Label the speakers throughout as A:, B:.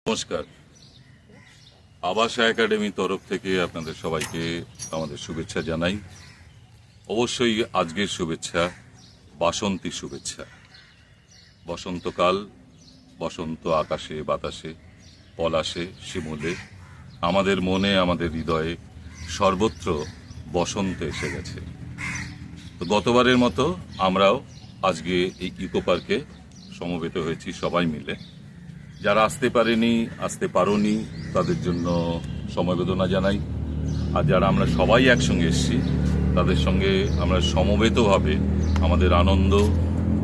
A: নমস্কার। আবাসা একাডেমির তরফ থেকে আপনাদের সবাইকে আমাদের শুভেচ্ছা জানাই। অবশ্যই আজকের শুভেচ্ছা বাসন্তী শুভেচ্ছা। বসন্তকাল, বসন্ত আকাশে বাতাসে, পলাশে শিমুলে, আমাদের মনে আমাদের হৃদয়ে সর্বত্র বসন্ত এসে গেছে। তো গতবারের মতো আমরাও আজকে এই ইকো পার্কে সমবেত হয়েছি সবাই মিলে। যারা আসতে পারেনি, আসতে পারোনি, তাদের জন্য সমবেদনা জানাই। আর যারা আমরা সবাই একসঙ্গে এসেছি, তাদের সঙ্গে আমরা সমবেতভাবে আমাদের আনন্দ,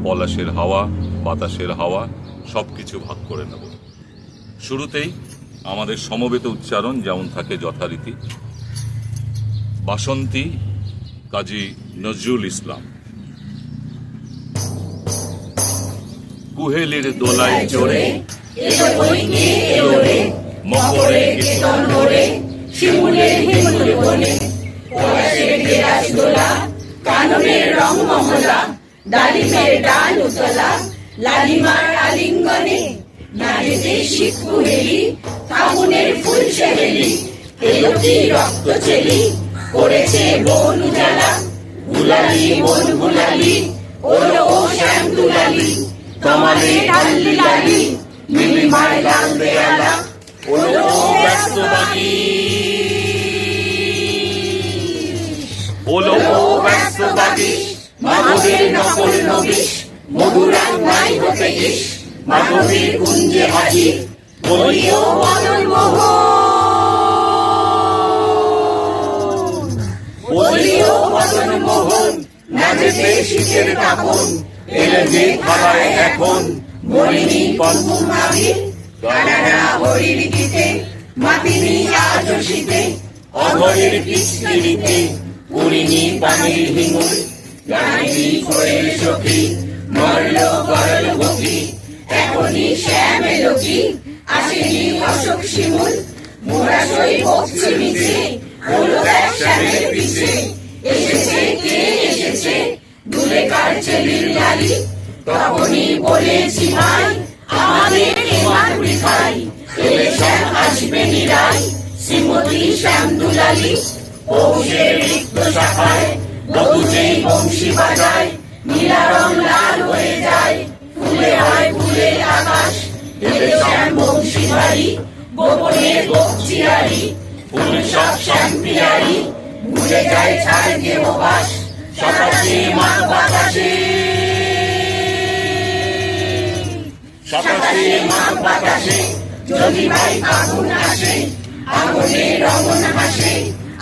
A: পলাশের হাওয়া, বাতাসের হাওয়া সব কিছু ভাগ করে নেব। শুরুতেই আমাদের সমবেত উচ্চারণ যেমন থাকে যথারীতি, বাসন্তী কাজী নজরুল ইসলাম। কুহেলির দোলায় চড়ে মকরে কীর্তন ধরে শিমুলের হিমুল বনে, পলাশের গেরাস দোলা, কাননের রং মহলা, ডালিমের ডাল উতলা, লালিমার আলিঙ্গনে, নারীতে শীত কুহেলি, ফাগুনের ফুল সেহেলি, এলোকি রক্ত চেলি, করেছে বন উজালা, গুলালি বন গুলালি, ওলো ও শ্যাম দুলালি, তোমালে ঢাল্লি লালি, নীলিমার লাল দেয়ালা, ওলো ব্যস্ত বাগি, ওলো ব্যস্ত বাগি, মাধবের নকল নবিশ, মধুরাং নাই হতে ইস, মাধবীর কুঞ্জে হাজির, বলিও মদন মোহন, বলিও মদন মোহন, নাচেতে শীতের কাপন, এলে যে খালায় এখন মরিনি পদ্ম নাবি, কানানা হরির গীতে, মাতিনি আজ শীতে, অঘরের কিস্তিরিতে, পুরিনি পানির হিমুল, গাইনি কোয়েল সখী, মরল গরল বকি, এখনই শ্যাম এলো কি, আসেনি অশোক শিমুল, মোরা সই বকছে মিছে, হলো এক শ্যামের পিছে, এসেছে কে এসেছে, দুলে কার ছেলির লালি, তখনই বলেছি ভাই আমাদের এবার বৃথাই, এলে শ্যাম আসবে নিরাই, শ্রীমতী শ্যাম দুলালি, পৌষের রিক্ত শাখায় বধূতেই বংশী বাজায়, নীলা রং লাল হয়ে যায়, ফুলে হয় ফুলের আকাশ, এলে শ্যাম বংশী ভারী, গোপনে গোপচিয়ারি, ফুল সব শ্যাম পিয়ারি, ভুলে যায় ছাড় দেববাস, সকাশে মা বাতাসে, সকাশে মা বাতাসে, যদি ভাই ফাগুন আসে, আগুনে রমন হাসে,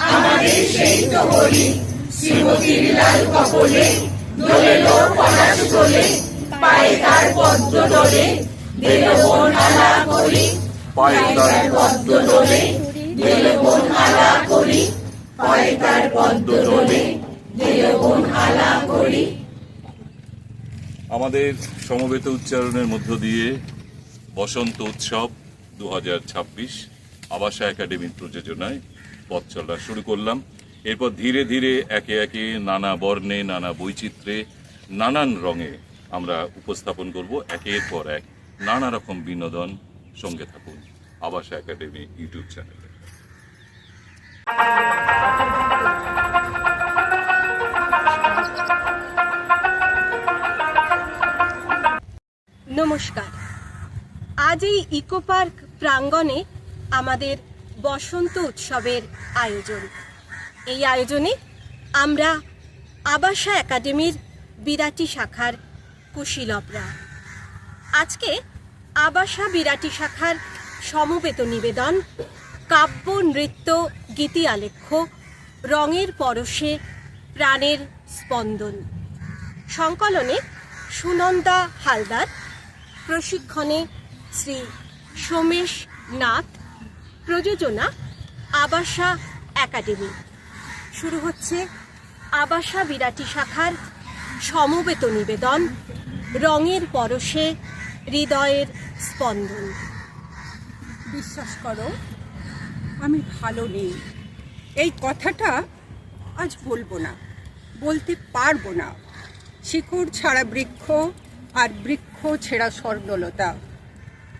A: আমাদের সেই তো বলি, শ্রীমতীর লাল কপলে, দোলে লো পলাশ তোলে, পায়ে তার পদ্ম দোলে, দিল বোন আলা করি, পায়ে তার পদ্ম দোলে, দিল বোন আলা করি, পায়ে তার পদ্ম দোলে, দিল বোন আলা করি। আমাদের সমবেত উচ্চারণের মধ্য দিয়ে বসন্ত উৎসব 2026 আবাসা একাডেমির প্রযোজনায় পথ চলা শুরু করলাম। এরপর ধীরে ধীরে একে একে নানা বর্ণে, নানা বৈচিত্র্যে, নানান রঙে আমরা উপস্থাপন করব একের পর এক নানা রকম বিনোদন। সঙ্গে থাকুন আবাসা একাডেমি ইউটিউব চ্যানেলে।
B: নমস্কার। আজ এই ইকো পার্ক প্রাঙ্গণে আমাদের বসন্ত উৎসবের আয়োজন। এই আয়োজনে আমরা আবাসা একাডেমির বিরাটি শাখার কুশীলবরা আজকে আবাসা বিরাটি শাখার সমবেত নিবেদন কাব্য নৃত্য গীতি আলেখ্য রঙের পরশে প্রাণের স্পন্দন, সংকলনে সুনন্দা হালদার, প্রশিক্ষণে শ্রী সোমেশ নাথ, প্রযোজনা আবাসা একাডেমি। শুরু হচ্ছে আবাসা বিরাটি শাখার সমবেত নিবেদন রঙের পরশে হৃদয়ের স্পন্দন।
C: বিশ্বাস করো, আমি ভালো নেই, এই কথাটা আজ বলবো না, বলতে পারবো না। শিকড় ছাড়া বৃক্ষ আর বৃক্ষ ছেঁড়া স্বর্ণলতা,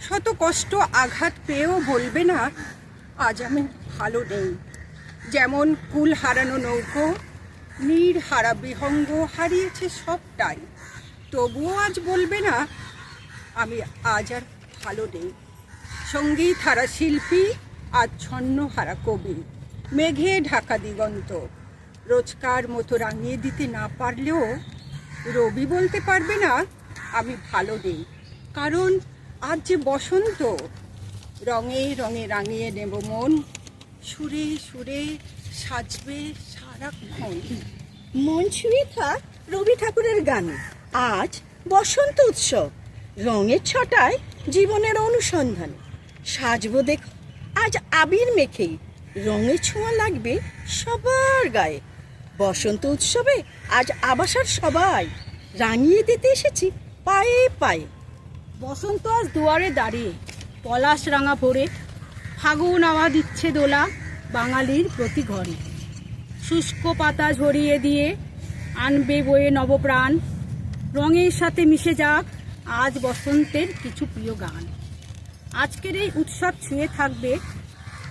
C: শত কষ্ট আঘাত পেয়েও বলবে না আজ আমি ভালো নেই। যেমন কুল হারানো নৌকো, নীর হারা বিহঙ্গ হারিয়েছে সবটাই, তবুও আজ বলবে না আমি আজ আর ভালো নেই। সঙ্গীত হারা শিল্পী, আজ ছন্ন হারা কবি, মেঘে ঢাকা দিগন্ত রোজকার মতো রাঙিয়ে দিতে না পারলেও রবি বলতে পারবে না আমি ভালো নেই। কারণ আজ যে বসন্ত, রঙে রঙে রাঙিয়ে নেব মন, সুরে সুরে সাজবে সারাক্ষণ।
D: মন ছুঁয়ে থাক রবি ঠাকুরের গানে, আজ বসন্ত উৎসব, রঙের ছটায় জীবনের অনুসন্ধানে সাজবো দেখো আজ আবির মেখেই, রঙের ছোঁয়া লাগবে সবার গায়ে। বসন্ত উৎসবে আজ আবাসার সবাই রাঙিয়ে দিতে এসেছি পায়ে পায়ে।
E: বসন্ত আজ দুয়ারে দাঁড়িয়ে, পলাশ রাঙা ভরে ফাগুন আওয়া দিচ্ছে দোলা বাঙালির প্রতি ঘরে। শুষ্ক পাতা ঝরিয়ে দিয়ে আনবে বয়ে নবপ্রাণ, রঙের সাথে মিশে যাক আজ বসন্তের কিছু প্রিয় গান। আজকের এই উৎসব ছুঁয়ে থাকবে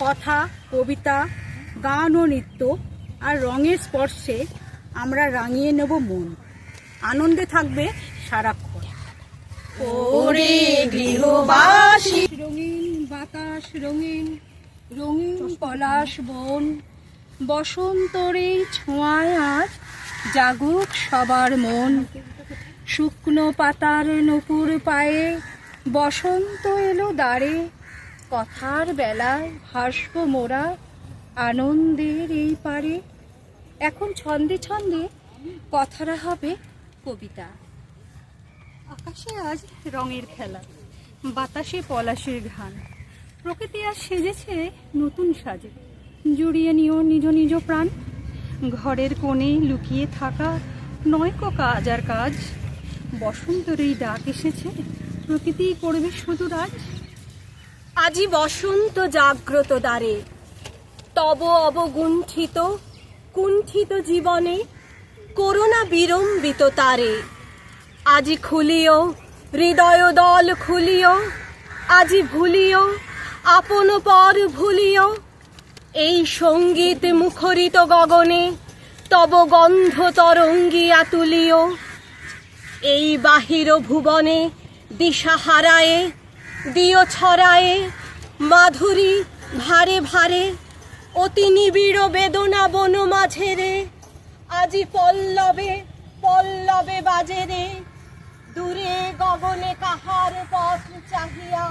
E: কথা, কবিতা, গান ও নৃত্য, আর রঙের স্পর্শে আমরা রাঙিয়ে নেব মন। আনন্দে থাকবে সারাক্ষণ।
D: ওরে গৃহবাসী,
E: রঙিন বাতাস, রঙিন রঙিন পলাশ বন, বসন্তর এই ছোঁয়ায় আজ জাগুক সবার মন। শুকনো পাতার নূপুর পায়ে বসন্ত এলো দ্বারে, কথার বেলায় ভাসব মোরা আনন্দের এই পারে। এখন ছন্দে ছন্দে কথারা হবে কবিতা। আকাশে আজ রঙের খেলা, বাতাসে পলাশের ঘ্রাণ, প্রকৃতি আজ সেজেছে নতুন সাজে, জুড়িয়ে নিও নিজ নিজ প্রাণ। ঘরের কোণে লুকিয়ে থাকা নয়কো কাজ আর কাজ, বসন্তের এই ডাক এসেছে, প্রকৃতি করবে শুধু রাজ।
B: আজি বসন্ত জাগ্রত দ্বারে, তব অবগুণ্ঠিত কুণ্ঠিত জীবনে করোনা বিড়ম্বিত তারে। আজি খুলিও হৃদয় দল খুলিও, আজি ভুলিও আপন পর ভুলিও, এই সঙ্গীত মুখরিত গগনে তব গন্ধ তরঙ্গিয়া তুলিও। এই বাহির ভুবনে দিশা হারায়ে দিও ছড়ায়ে মাধুরী ভারে ভারে, অতি নিবিড় বেদনা বন মাঝেরে, আজি পল্লবে পল্লবে বাজেরে, দূরে গগনে কাহার পথ চাহিয়া,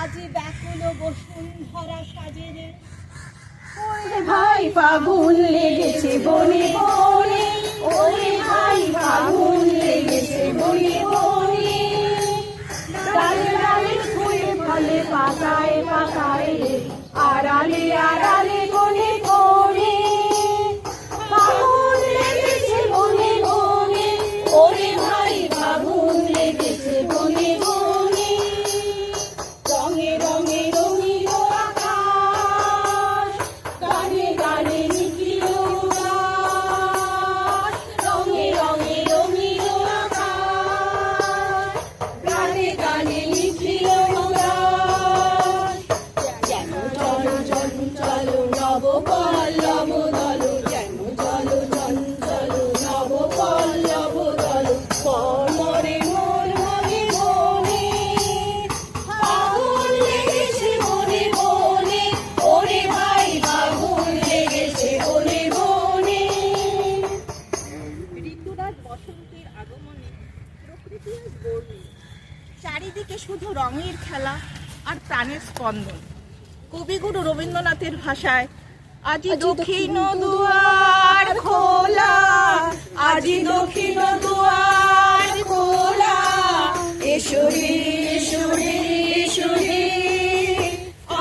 B: আজি ব্যাকুল বসুন্ধরা সাজেরে।
D: ওরে ভাই ফাগুন লেগেছে বনে বনে, ওরে ভাই ফাগুন লেগেছে বনে বনে, ডালে ডালে ফুল ফলে পাতায় পাতায়, আড়ালে আড়ালে কোণে কোণে, ফাগুন লেগেছে বনে বনে, ওরে ভাই ফাগুন লেগেছে বনে বনে। রঙে রঙে রঙিল আকাশ, গানে গানে নিখিল উল্লাস, রঙে রঙে রঙিল আকাশ, গানে গানে নিখিল উল্লাস। যেন জল চঞ্চল নব পল্লব দল, যেন জল চঞ্চল নব পল্লব দল, কমরে মন মনে মনে, ফাগুন লেগেছে বনে বনে, ওরে ভাই ফাগুন লেগেছে বনে বনে।
F: ঋতুরাজ বসন্তের আগমনে প্রকৃতি আজ বর্ণিল, চারিদিকে শুধু রঙের খেলা আর প্রাণের স্পন্দন। কবিগুরু রবীন্দ্রনাথের ভাষায় আজি দক্ষিণ দুয়ার খোলা,
D: আজি দক্ষিণ দুয়ার খোলা, এসো রে এসো রে এসো রে,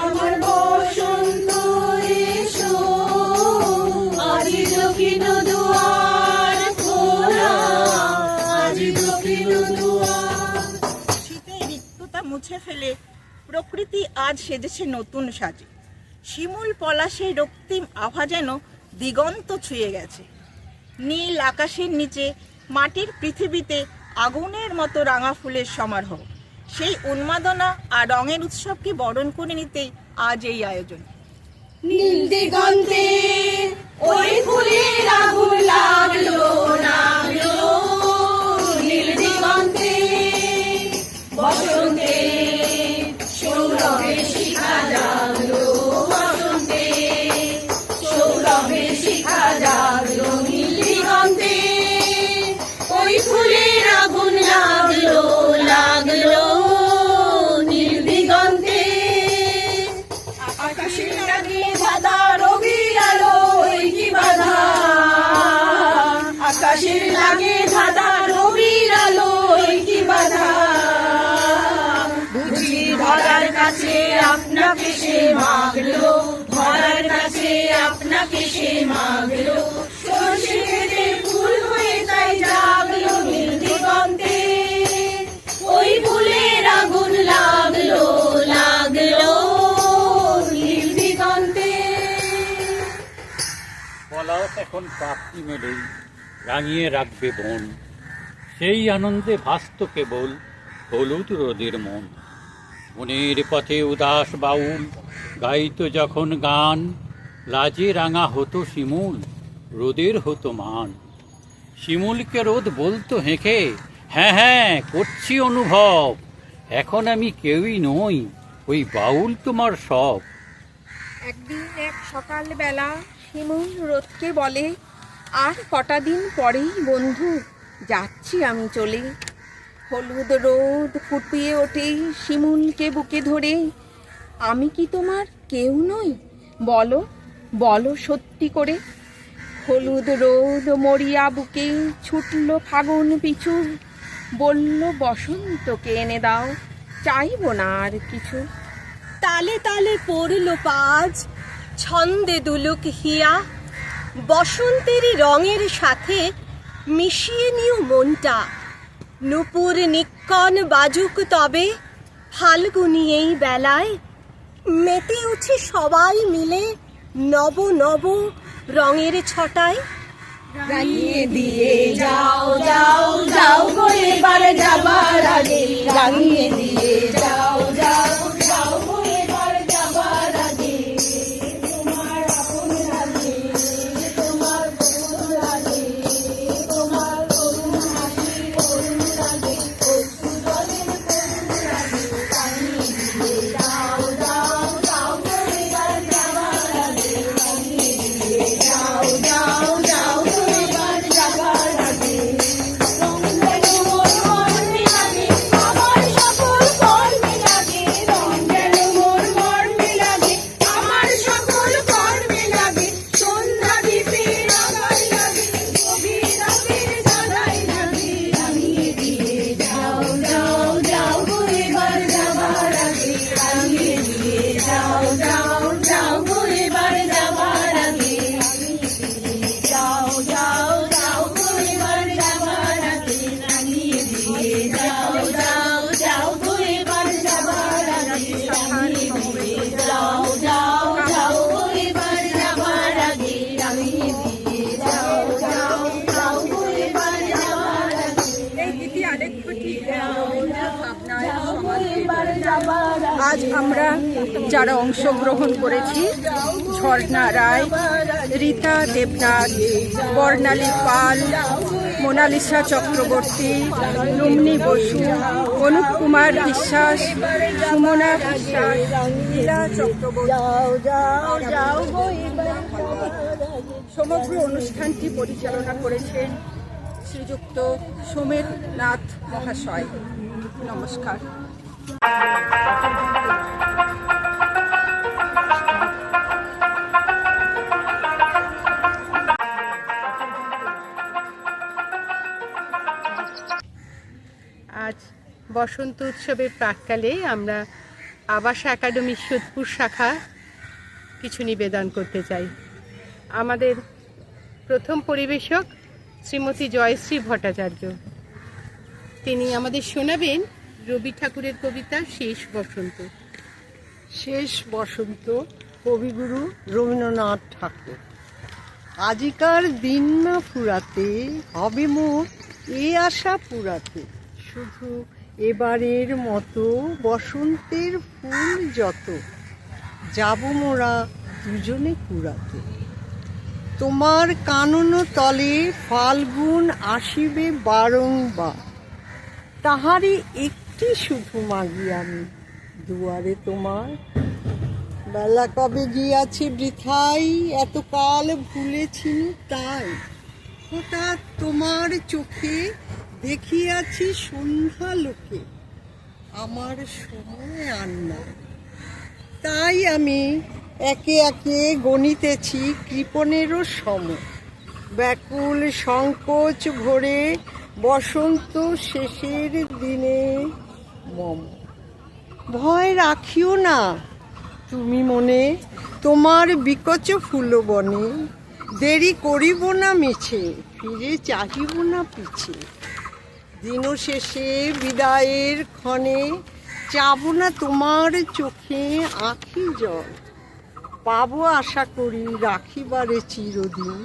D: আমার বসন্ত এসো, আজি দক্ষিণ দুয়ার খোলা, আজি দক্ষিণ দুয়ার।
F: শীতের রিক্ততা মুছে ফেলে প্রকৃতি আজ সেজেছে নতুন সাজে। শিমুল পলাশের রক্তিম আভা যেন দিগন্ত ছুঁয়ে গেছে। নীল আকাশের নিচে মাটির পৃথিবীতে আগুনের মতো রাঙা ফুলের সমারোহ। সেই উন্মাদনা আর রঙের উৎসবকে বরণ করে নিতেই আজ এই আয়োজন।
B: নীল দিগন্তে ওই ফুলের আগুন লাগলো লাগলো, নীল দিগন্তে বসন্তে সৌরভের শিখা জাগলো, বসন্তে সৌরভের শিখা জাগলো, নীল দিগন্তে ওই ফুলের আগুন লাগলো লাগলো, নীল দিগন্তে আকাশের লাগে ধাঁধা রবির আলো কি বাধা, আকাশের লাগে ধাঁধা রবির আলো কি বাধা, বুঝি ধরার কাছে আপনাকে সে মাগলো, ধরার কাছে আপনাকে সে মাগলো, সরষে খেতে ফুল হয়ে তাই জাগলো নীল দিগন্তে ওই ফুলের আগুন লাগলো লাগলো, নীল দিগন্তে।
G: পলাশ এখন প্রাপ্তি মেলেই রাঙিয়ে রাখবে বন, সেই আনন্দে ভাস্ত কেবল হলুদ রোদের মন। মনের পথে উদাস বাউল গাইতো যখন গান, লাজে রাঙা হতো শিমুল, রোদের হতো মান। শিমুলকে রোদ বলতো হেঁকে, হ্যাঁ হ্যাঁ করছি অনুভব, এখন আমি কেউই নই, ওই বাউল তোমার সব।
C: একদিন এক সকালবেলা শিমুল রোদকে বলে, আর কটা দিন পরেই বন্ধু যাচ্ছি আমি চলে। হলুদ রোদ ফুটিয়ে ওঠে শিমুলকে বুকে ধরে, আমি কি তোমার কেউ নই, বলো বলো সত্যি করে। হলুদ রোদ মরিয়া বুকে ছুটল ফাগুন পিছু, বলল বসন্তকে এনে দাও, চাইবো না আর কিছু।
B: তালে তালে পড়ল পাজ, ছন্দে দুলুক হিয়া, বসন্তেরই রঙের সাথে মিশিয়ে নিও মনটা, নূপুর নিক্কণ বাজুক তবে ফাল্গুনি এই বেলায়, মেতে উঠে সবাই মিলে নব নব রঙের ছটায়। রাঙিয়ে দিয়ে যাও যাও যাও গো এবার যাবার আগে, রাঙিয়ে দিয়ে যাও যাও যাও গো এবার যাবার আগে, তোমার আপন লাগে তোমার করুণ লাগে, তোমার করুণ হাসি করুণ লাগে, অশ্রু জলের করুণ লাগে, রাঙিয়ে দিয়ে যাও যাও যাও গো এবার যাবার আগে, রাঙিয়ে দিয়ে যাও যাও যাও গো এবার যাবার আগে। রং যেন মোর মর্মে লাগে, আমার সকল কর্মে লাগে, রং যেন মোর মর্মে লাগে, আমার সকল কর্মে লাগে, সন্ধ্যা দ্বীপের আগায় লাগে, গভীর রাতের জানায় লাগে, রাঙিয়ে দিয়ে যাও যাও যাও গো এবার যাবার আগে, রাঙিয়ে দিয়ে যাও যাও যাও গো এবার যাবার আগে, রাঙিয়ে দিয়ে যাও যাও যাও গো এবার যাবার আগে, রাঙিয়ে দিয়ে যাও যাও যাও গো এবার যাবার আগে, রাঙিয়ে দিয়ে যাও যাও যাও গো এবার যাবার আগে, রাঙিয়ে দিয়ে যাও যাও যাও গো এবার যাবার আগে।
C: এই গীতি আরেকটি ভাবনায় সমাজ। আজ আমরা যারা অংশগ্রহণ করেছি, ঝর্ণা রায়, রীতা দেবনাথ, বর্ণালী পাল, মোনালিসা চক্রবর্তী, রুমনি বসু, অনুপ কুমার বিশ্বাস, সুমনা বিশ্বাস, লীলা চক্রবর্তী, সমগ্র অনুষ্ঠানটি পরিচালনা করেছেন শ্রীযুক্ত সোমেরনাথ মহাশয়। নমস্কার।
H: আজ বসন্ত উৎসবের প্রাক্কালে আমরা আবাস একাডেমি সোদপুর শাখা কিছু নিবেদন করতে চাই। আমাদের প্রথম পরিবেশক শ্রীমতী জয়শ্রী ভট্টাচার্য, তিনি আমাদের শোনাবেন রবি ঠাকুরের কবিতা শেষ বসন্ত।
I: শেষ বসন্ত, কবিগুরু রবীন্দ্রনাথ ঠাকুর। আজিকার দিন না ফুরাতে, হবে মোর এ আশা পুরাতে, শুধু এবারের মতো বসন্তের ফুল যত, যাব মোরা দুজনে কুড়াতে। তোমার কানন তলে ফাল্গুন আসিবে বারংবার, তাহারই একটি শুধু মাগি আমি দুয়ারে তোমার। বেলা কবে গিয়াছে বৃথাই, এতকাল ভুলেছিনু তাই। হঠাৎ তোমার চোখে দেখিয়াছি সন্ধ্যা লোকে, আমার সময় আর নাই। তাই আমি একে একে গণিতেছি কৃপণেরও সম, ব্যাকুল সংকোচ ভরে বসন্ত শেষের দিনে মম। ভয় রাখিও না তুমি মনে, তোমার বিকচ ফুলবনে। দেরি করিব না মিছে, ফিরে চাহিব না পিছে। দিন শেষে বিদায়ের ক্ষণে চাব না তোমার চোখে আঁখি জল। পাবো আশা করি রাখিবারে চিরদিন,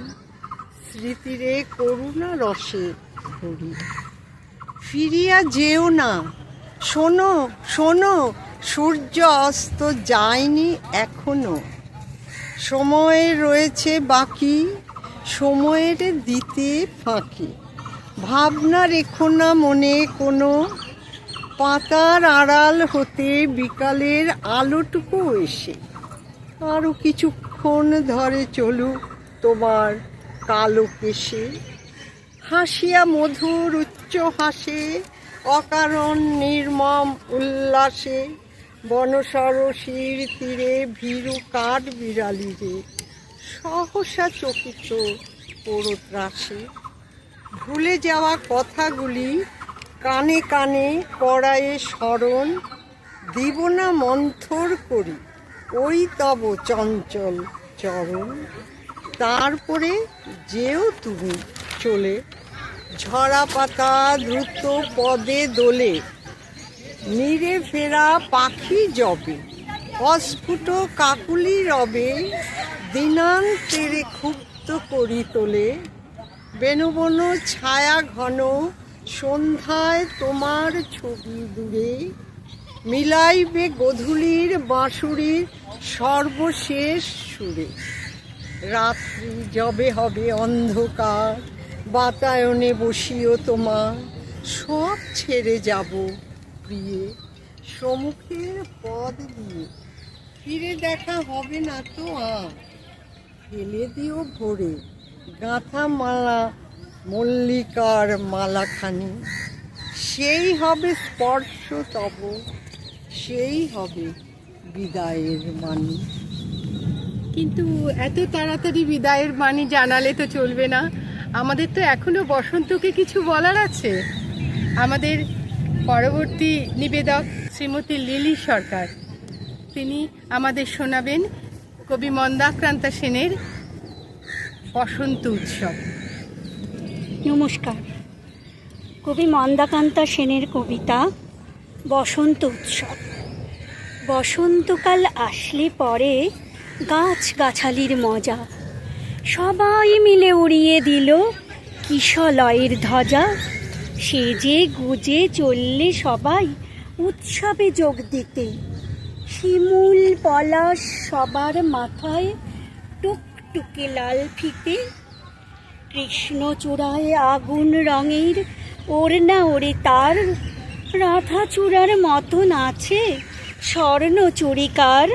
I: স্মৃতিরে করুণা রসে ভরি। ফিরিয়া যেও না, শোনো শোনো, সূর্য অস্ত যায়নি এখনো। সময় রয়েছে বাকি, সময়ের দিতে ফাঁকি। ভাবনা রেখো না মনে কোনো, পাতার আড়াল হতে বিকালের আলোটুকু এসে। আরও কিছুক্ষণ ধরে চলুক তোমার কালো কেশে, হাসিয়া মধুর উচ্চ হাসে, অকারণ নির্মম উল্লাসে। বনসরসীর তীরে ভীরু কাঠ বিড়ালিরে, সহসা চকিত পরত্রাসে। ভুলে যাওয়া কথাগুলি কানে কানে কড়ায়ে স্মরণ, দিব না মন্থর করি ওই তব চঞ্চল চরণ। তারপরে যেও তুমি চলে, ঝরা পাতা দ্রুত পদে দোলে। নীরে ফেরা পাখি জবে, অস্ফুট কাকুলি রবে। দিনান্তেরে ক্ষুব্ধ করি তোলে, বেনুবন ছায়া ঘন। সন্ধ্যায় তোমার ছবি দূরে, মিলাইবে গধূলির বাঁশুড়ির সর্বশেষ সুরে। রাত্রি যবে হবে অন্ধকার, বাতায়নে বসিও তোমার। সব ছেড়ে যাব প্রিয়ে, সম্মুখের পদ দিয়ে। ফিরে দেখা হবে না তো আর, ফেলে দিও ভোরে গাঁথা মালা মল্লিকার মালাখানি। সেই হবে স্পর্শ তব, সেই হবে বিদায়ের বাণী।
H: কিন্তু এত তাড়াতাড়ি বিদায়ের বাণী জানালে তো চলবে না, আমাদের তো এখনো বসন্তকে কিছু বলার আছে। আমাদের পরবর্তী নিবেদক শ্রীমতী লিলি সরকার, তিনি আমাদের শোনাবেন কবি মন্দাক্রান্তা সেনের বসন্ত উৎসব।
J: নমস্কার। কবি মন্দাকান্তা সেনের কবিতা বসন্ত উৎসব। বসন্তকাল আসলে পরে গাছগাছালির মজা, সবাই মিলে উড়িয়ে দিল কিশলয়ের ধ্বজা। সেজে গুজে চললে সবাই উৎসবে যোগ দিতে, শিমুল পলাশ সবার মাথায় টুকটুকে লাল ফিতে। কৃষ্ণচূড়ায় আগুন রঙের ওড়না ওড়ে তার, রাধাচূড়ার মতন আছে স্বর্ণচূড়িকার।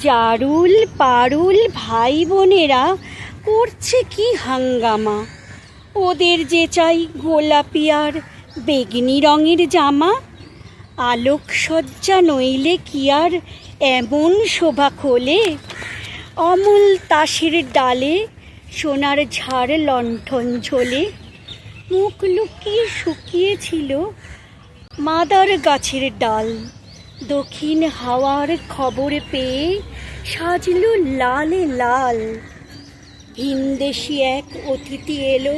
J: জারুল পারুল ভাই বোনেরা করছে কি হাঙ্গামা, ওদের যে চাই গোলাপি আর বেগনি রঙের জামা। আলোকসজ্জা নইলে কি আর এমন শোভা খোলে, অমূল তাসের ডালে সোনার ঝাড় লণ্ঠন ঝোলে। মুখ লুকিয়ে শুকিয়েছিল মাদার গাছের ডাল, দক্ষিণ হাওয়ার খবর পেয়ে সাজলো লালে লাল। ভিনদেশি এক অতিথি এলো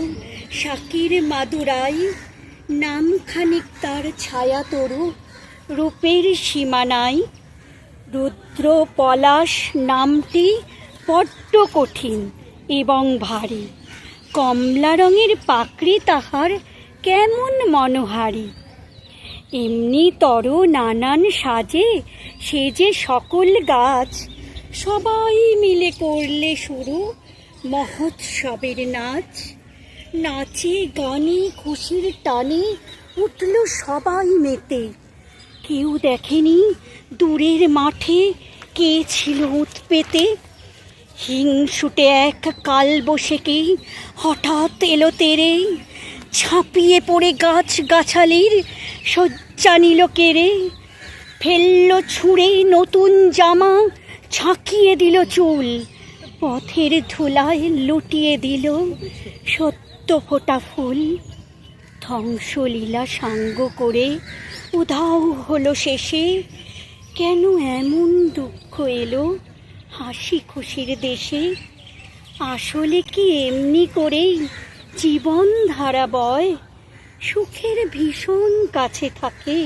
J: শাকির মাদুরাই, নামখানিক তার ছায়া তরু রূপের সীমানায়। রুদ্র পলাশ নামটি বড্ড কঠিন এবং ভারী, কমলা রঙের পাকড়ি তাহার কেমন মনোহারী। এমনি তর নানান সাজে সেজে সকল গাছ, সবাই মিলে করলে শুরু মহোৎসবের নাচ। নাচে গানে খুশির টানে উঠল সবাই মেতে। কেউ দেখেনি দূরের মাঠে কে ছিল উৎপেতে। হিংসুটে এক কালবৈশাখী হঠাৎ এলো তেরে, ঝাঁপিয়ে পড়ে গাছ গাছালির শয্যা নিল কেড়ে। ফেললো ছুঁড়ে নতুন জামা, ঝাঁকিয়ে দিল চুল, পথের ধুলায় লুটিয়ে দিল সত্য ফোটা ফুল। ধ্বংসলীলা সাঙ্গ করে উধাও হলো শেষে, কেন এমন দুঃখ এলো হাসি খুশির দেশে। আসলে কি এমনি করেই জীবন ধারা বয়, সুখের ভীষণ কাছে থাকে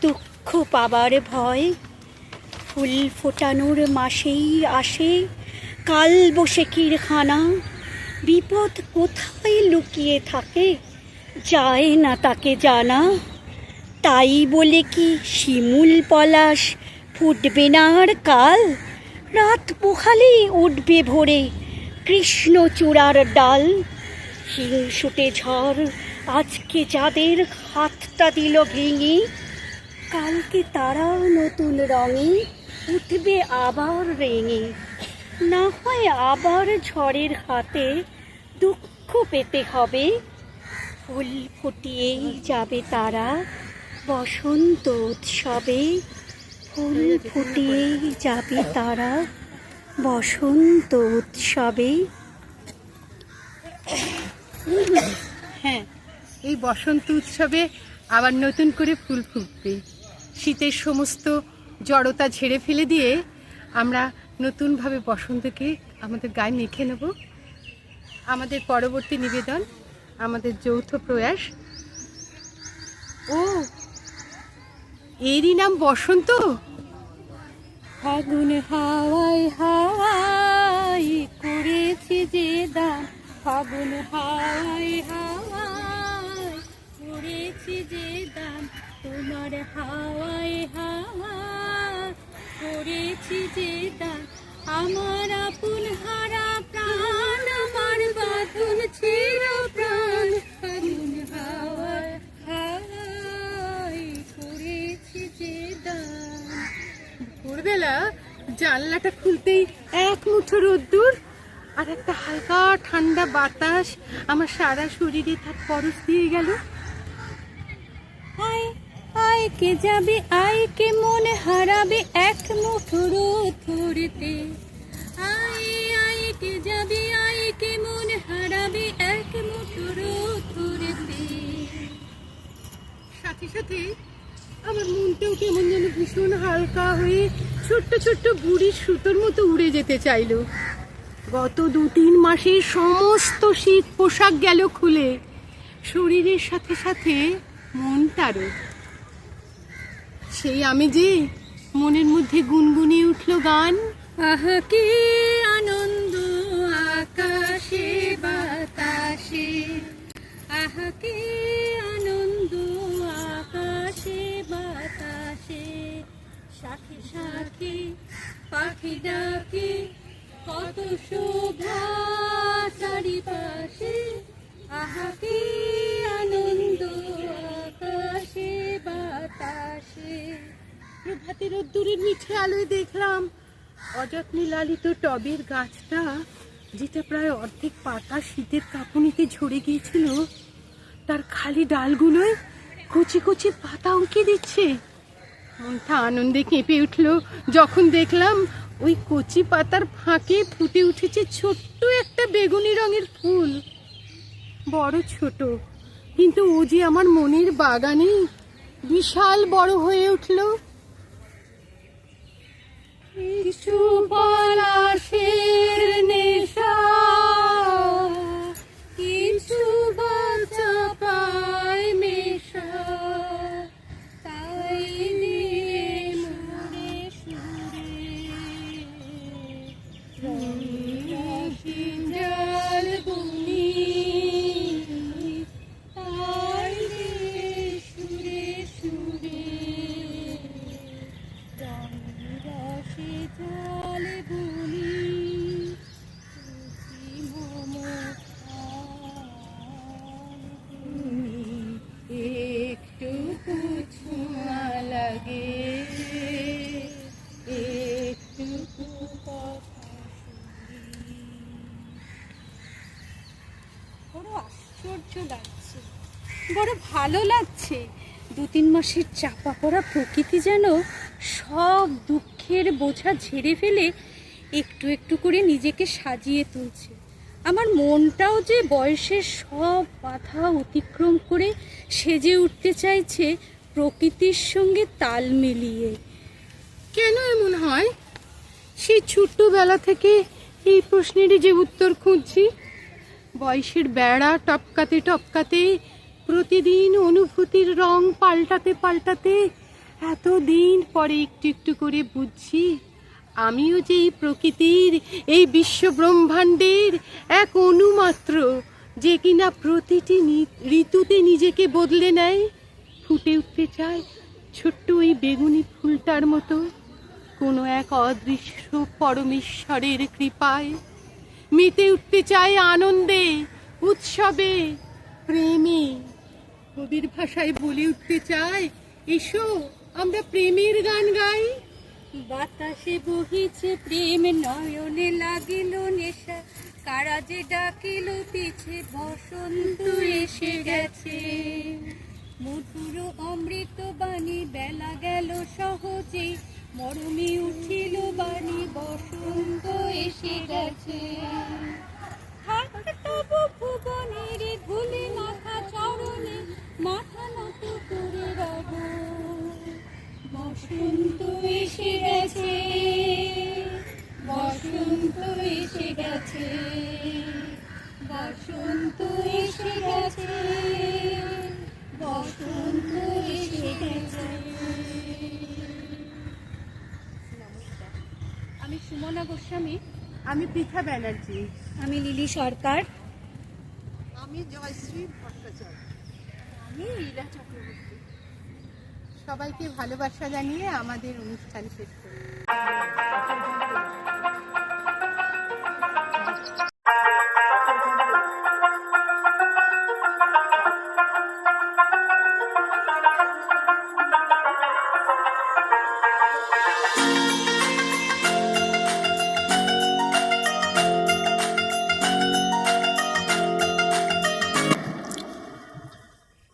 J: দুঃখ পাবার ভয়। ফুল ফোটানোর মাসেই আসে কালবৈশাখীর হানা, বিপদ কোথায় লুকিয়ে থাকে যায় না তাকে জানা। তাই বলে কি শিমুল পলাশ ফুটবে না আর কাল, রাত পোহালেই উঠবে ভোরে কৃষ্ণচূড়ার ডাল। হিংসুটে ঝড় আজকে যাদের হাতটা দিল ভেঙে, কালকে তারা নতুন রঙে উঠবে আবার রেঙে। না হয় আবার ঝড়ের হাতে দুঃখ পেতে হবে, ফুল ফুটিয়েই যাবে তারা বসন্ত উৎসবে। ফুল ফুটিয়েই যাবে তারা বসন্ত উৎসবে।
H: হ্যাঁ, এই বসন্ত উৎসবে আবার নতুন করে ফুল ফুটবে। শীতের সমস্ত জড়তা ঝেড়ে ফেলে দিয়ে আমরা নতুনভাবে বসন্তকে আমাদের গায়ে মেখে নেব। আমাদের পরবর্তী নিবেদন, আমাদের যৌথ প্রয়াস। ও, এরই নাম বসন্ত।
E: ফাগুন হাওয়ায় হাওয়ায় করেছি যে দান, ফাগুন হাওয়ায় হাওয়ায় করেছি যে দান, তোমার হাওয়ায় হাওয়ায় করেছি যে দান। আমার আপন হারা প্রাণ, আমার বাঁধন ছিল প্রাণ, ফাগুন হাওয়ায় হাওয়ায় করেছি যে দান।
H: ভোরবেলা জানলাটা খুলতেই এক মুঠো রোদ্দুর আর একটা হালকা ঠান্ডা বাতাস আমার সারা শরীরে তার পরশ দিয়ে গেল।
E: আয় আয় কে যাবে, আয় কে মনে হারাবে এক মুঠো রোদ ধরতে। আয় আয় কে যাবে, আয় কে মনে হারাবে এক মুঠো রোদ ধরতে।
H: সাথে সাথে আমার মনটাও কেমন যেন ভীষণ হালকা হয়ে ছোট্ট ছোট্ট বুড়ির সুতোর মতো উড়ে যেতে চাইল। গত 2-3 মাসের সমস্ত শীত পোশাক গেল খুলে, শরীরের সাথে সাথে মনটারও। সেই আমি যে মনের মধ্যে গুনগুনিয়ে উঠল গান।
E: আহা কি আনন্দ আকাশে বাতাসে, আহা কি আনন্দ আকাশে বাতাসে। সাথে সাথে পাখি ডাকে কত শোভা চারিপাশে, আহা কি আনন্দ আকাশে বাতাসে।
H: প্রভাতে রোদ্দুরের মিঠে আলোয় দেখলাম অযত্নে লালিত টবের গাছটা, যেটা প্রায় অর্ধেক পাতা শীতের কাঁপুনিতে ঝরে গিয়েছিল, তার খালি ডালগুলোয় কচি কচি পাতা উঁকে দিচ্ছে। মনটা আনন্দে কেঁপে উঠল যখন দেখলাম ওই কচি পাতার ফাঁকে ফুটে উঠেছে ছোট্ট একটা বেগুনি রঙের ফুল। বড় ছোট, কিন্তু ও যে আমার মনের বাগানে বিশাল বড় হয়ে উঠল।
E: কিছু পলাশের নেশা, কিছু বাঁচা পায় মেশা, তাই দিয়ে মোরে সুরে রাশি জল বুনি, তাই দিয়ে সুরে সুরে।
H: লাগে একটু কথা শুনি। বড় আশ্চর্য লাগছে, বড় ভালো লাগছে। 2-3 মাসের চাপা পড়া প্রকৃতি যেন সব দুঃখের বোঝা ঝেড়ে ফেলে একটু একটু করে নিজেকে সাজিয়ে তুলছে। আমার মনটাও যে বয়সের সব বাধা অতিক্রম করে সেজে উঠতে চাইছে প্রকৃতির সঙ্গে তাল মিলিয়ে। কেন এমন হয়? সেই ছোট্টবেলা থেকে এই প্রশ্নেরই যে উত্তর খুঁজছি। বয়সের বেড়া টপকাতে টপকাতে, প্রতিদিন অনুভূতির রং পাল্টাতে পাল্টাতে এতদিন পরে একটু একটু করে বুঝছি আমিও যে এই প্রকৃতির, এই বিশ্ব ব্রহ্মাণ্ডের এক অণু মাত্র, যে কিনা প্রতিটি ঋতুতে নিজেকে বদলে নেয়, ফুটে উঠতে চায় ছোট্ট ওই বেগুনি ফুলটার মতো কোনো এক অদৃশ্য পরমেশ্বরের কৃপায়। মেতে উঠতে চায় আনন্দে, উৎসবে, প্রেমে। কবির ভাষায় বলে উঠতে চায়, এসো আমরা প্রেমের গান গাই।
J: বাতাসে বহিছে প্রেম, নয়নে লাগিল নেশা, কারা যে ডাকিল পিছে, বসন্ত এসে গেছে। মধুর অমৃত বাণী, বেলা গেল সহজে, মরমে উঠিল বাণী, বসন্ত এসে গেছে। থাক তবু ভুবনের ধুলি মাথা চরণে, মাথা নত করে রব, বসন্ত এসে গেছে, বসন্ত এসে গেছে, বসন্ত এসে গেছে, বসন্ত এসে গেছে।
H: আমি সুমনা গোস্বামী। আমি পৃথা ব্যানার্জি।
J: আমি লিলি সরকার।
I: আমি জয়শ্রী ভট্টাচার্য।
H: আমি লীলা চক্রবর্তী। সবাইকে ভালোবাসা জানিয়ে আমাদের অনুষ্ঠান শেষ করি।